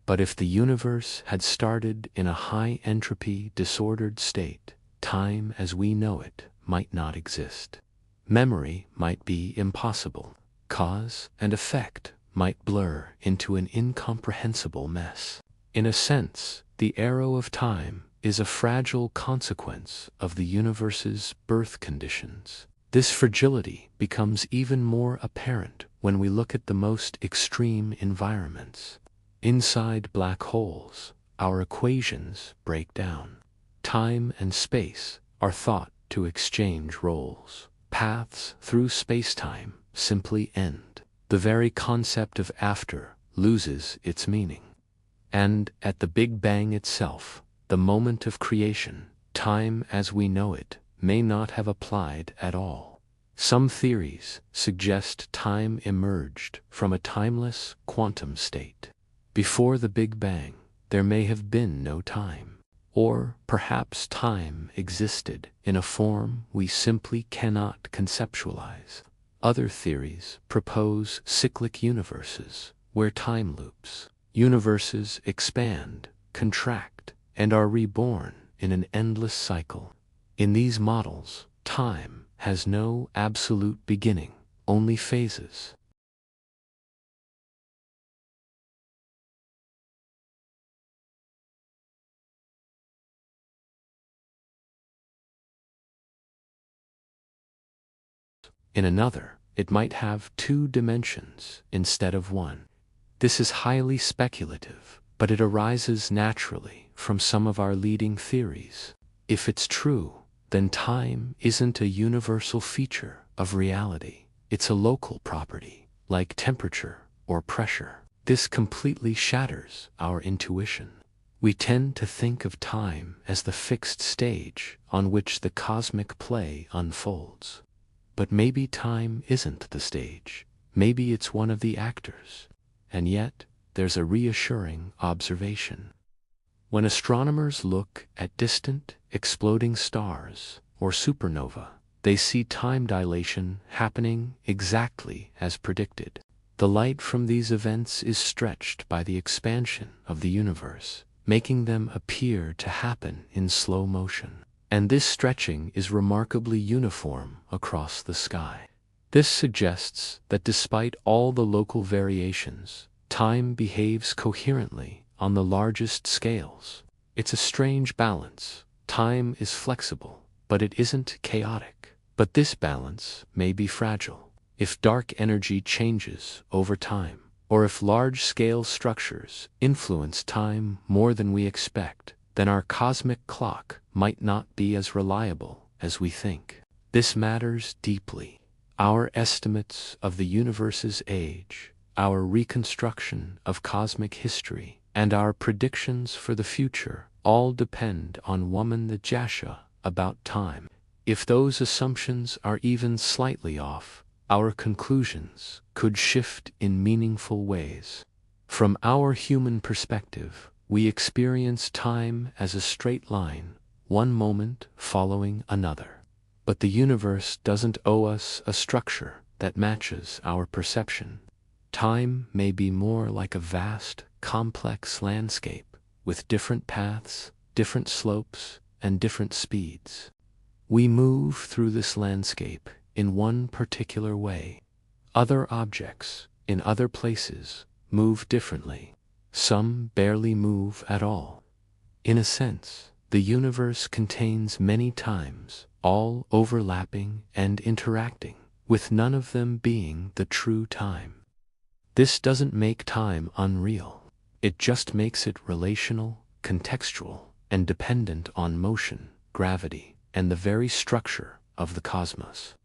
But if the universe had started in a high-entropy, disordered state, time as we know it might not exist. Memory might be impossible. Cause and effect might blur into an incomprehensible mess. In a sense, the arrow of time is a fragile consequence of the universe's birth conditions. This fragility becomes even more apparent when we look at the most extreme environments. Inside black holes, our equations break down. Time and space are thought to exchange roles. Paths through spacetime simply end. The very concept of after loses its meaning. And at the Big Bang itself, the moment of creation, time as we know it may not have applied at all. Some theories suggest time emerged from a timeless quantum state. Before the Big Bang, there may have been no time. Or perhaps time existed in a form we simply cannot conceptualize. Other theories propose cyclic universes, where time loops. Universes expand, contract, and are reborn in an endless cycle. In these models, time has no absolute beginning, only phases. In another, it might have 2 dimensions instead of 1. This is highly speculative, but it arises naturally from some of our leading theories. If it's true, then time isn't a universal feature of reality. It's a local property, like temperature or pressure. This completely shatters our intuition. We tend to think of time as the fixed stage on which the cosmic play unfolds. But maybe time isn't the stage. Maybe it's one of the actors. And yet, there's a reassuring observation. When astronomers look at distant, exploding stars or supernova, they see time dilation happening exactly as predicted. The light from these events is stretched by the expansion of the universe, making them appear to happen in slow motion. And this stretching is remarkably uniform across the sky. This suggests that despite all the local variations, time behaves coherently on the largest scales. It's a strange balance. Time is flexible, but it isn't chaotic. But this balance may be fragile. If dark energy changes over time, or if large-scale structures influence time more than we expect, then our cosmic clock might not be as reliable as we think. This matters deeply. Our estimates of the universe's age, our reconstruction of cosmic history, and our predictions for the future all depend on woman the Jasha about time. If those assumptions are even slightly off, our conclusions could shift in meaningful ways. From our human perspective, we experience time as a straight line, one moment following another. But the universe doesn't owe us a structure that matches our perception. Time may be more like a vast, complex landscape with different paths, different slopes, and different speeds. We move through this landscape in one particular way. Other objects, in other places, move differently. Some barely move at all. In a sense, the universe contains many times, all overlapping and interacting, with none of them being the true time. This doesn't make time unreal. It just makes it relational, contextual, and dependent on motion, gravity, and the very structure of the cosmos.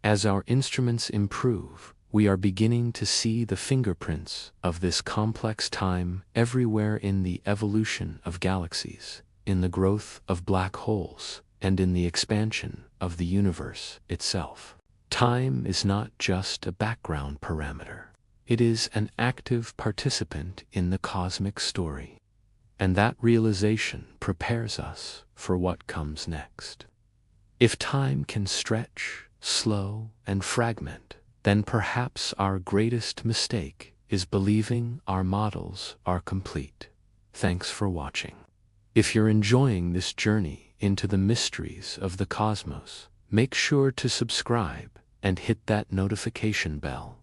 As our instruments improve, we are beginning to see the fingerprints of this complex time everywhere in the evolution of galaxies, in the growth of black holes, and in the expansion of the universe itself. Time is not just a background parameter. It is an active participant in the cosmic story. And that realization prepares us for what comes next. If time can stretch, slow, and fragment, then perhaps our greatest mistake is believing our models are complete. Thanks for watching. If you're enjoying this journey into the mysteries of the cosmos, make sure to subscribe and hit that notification bell.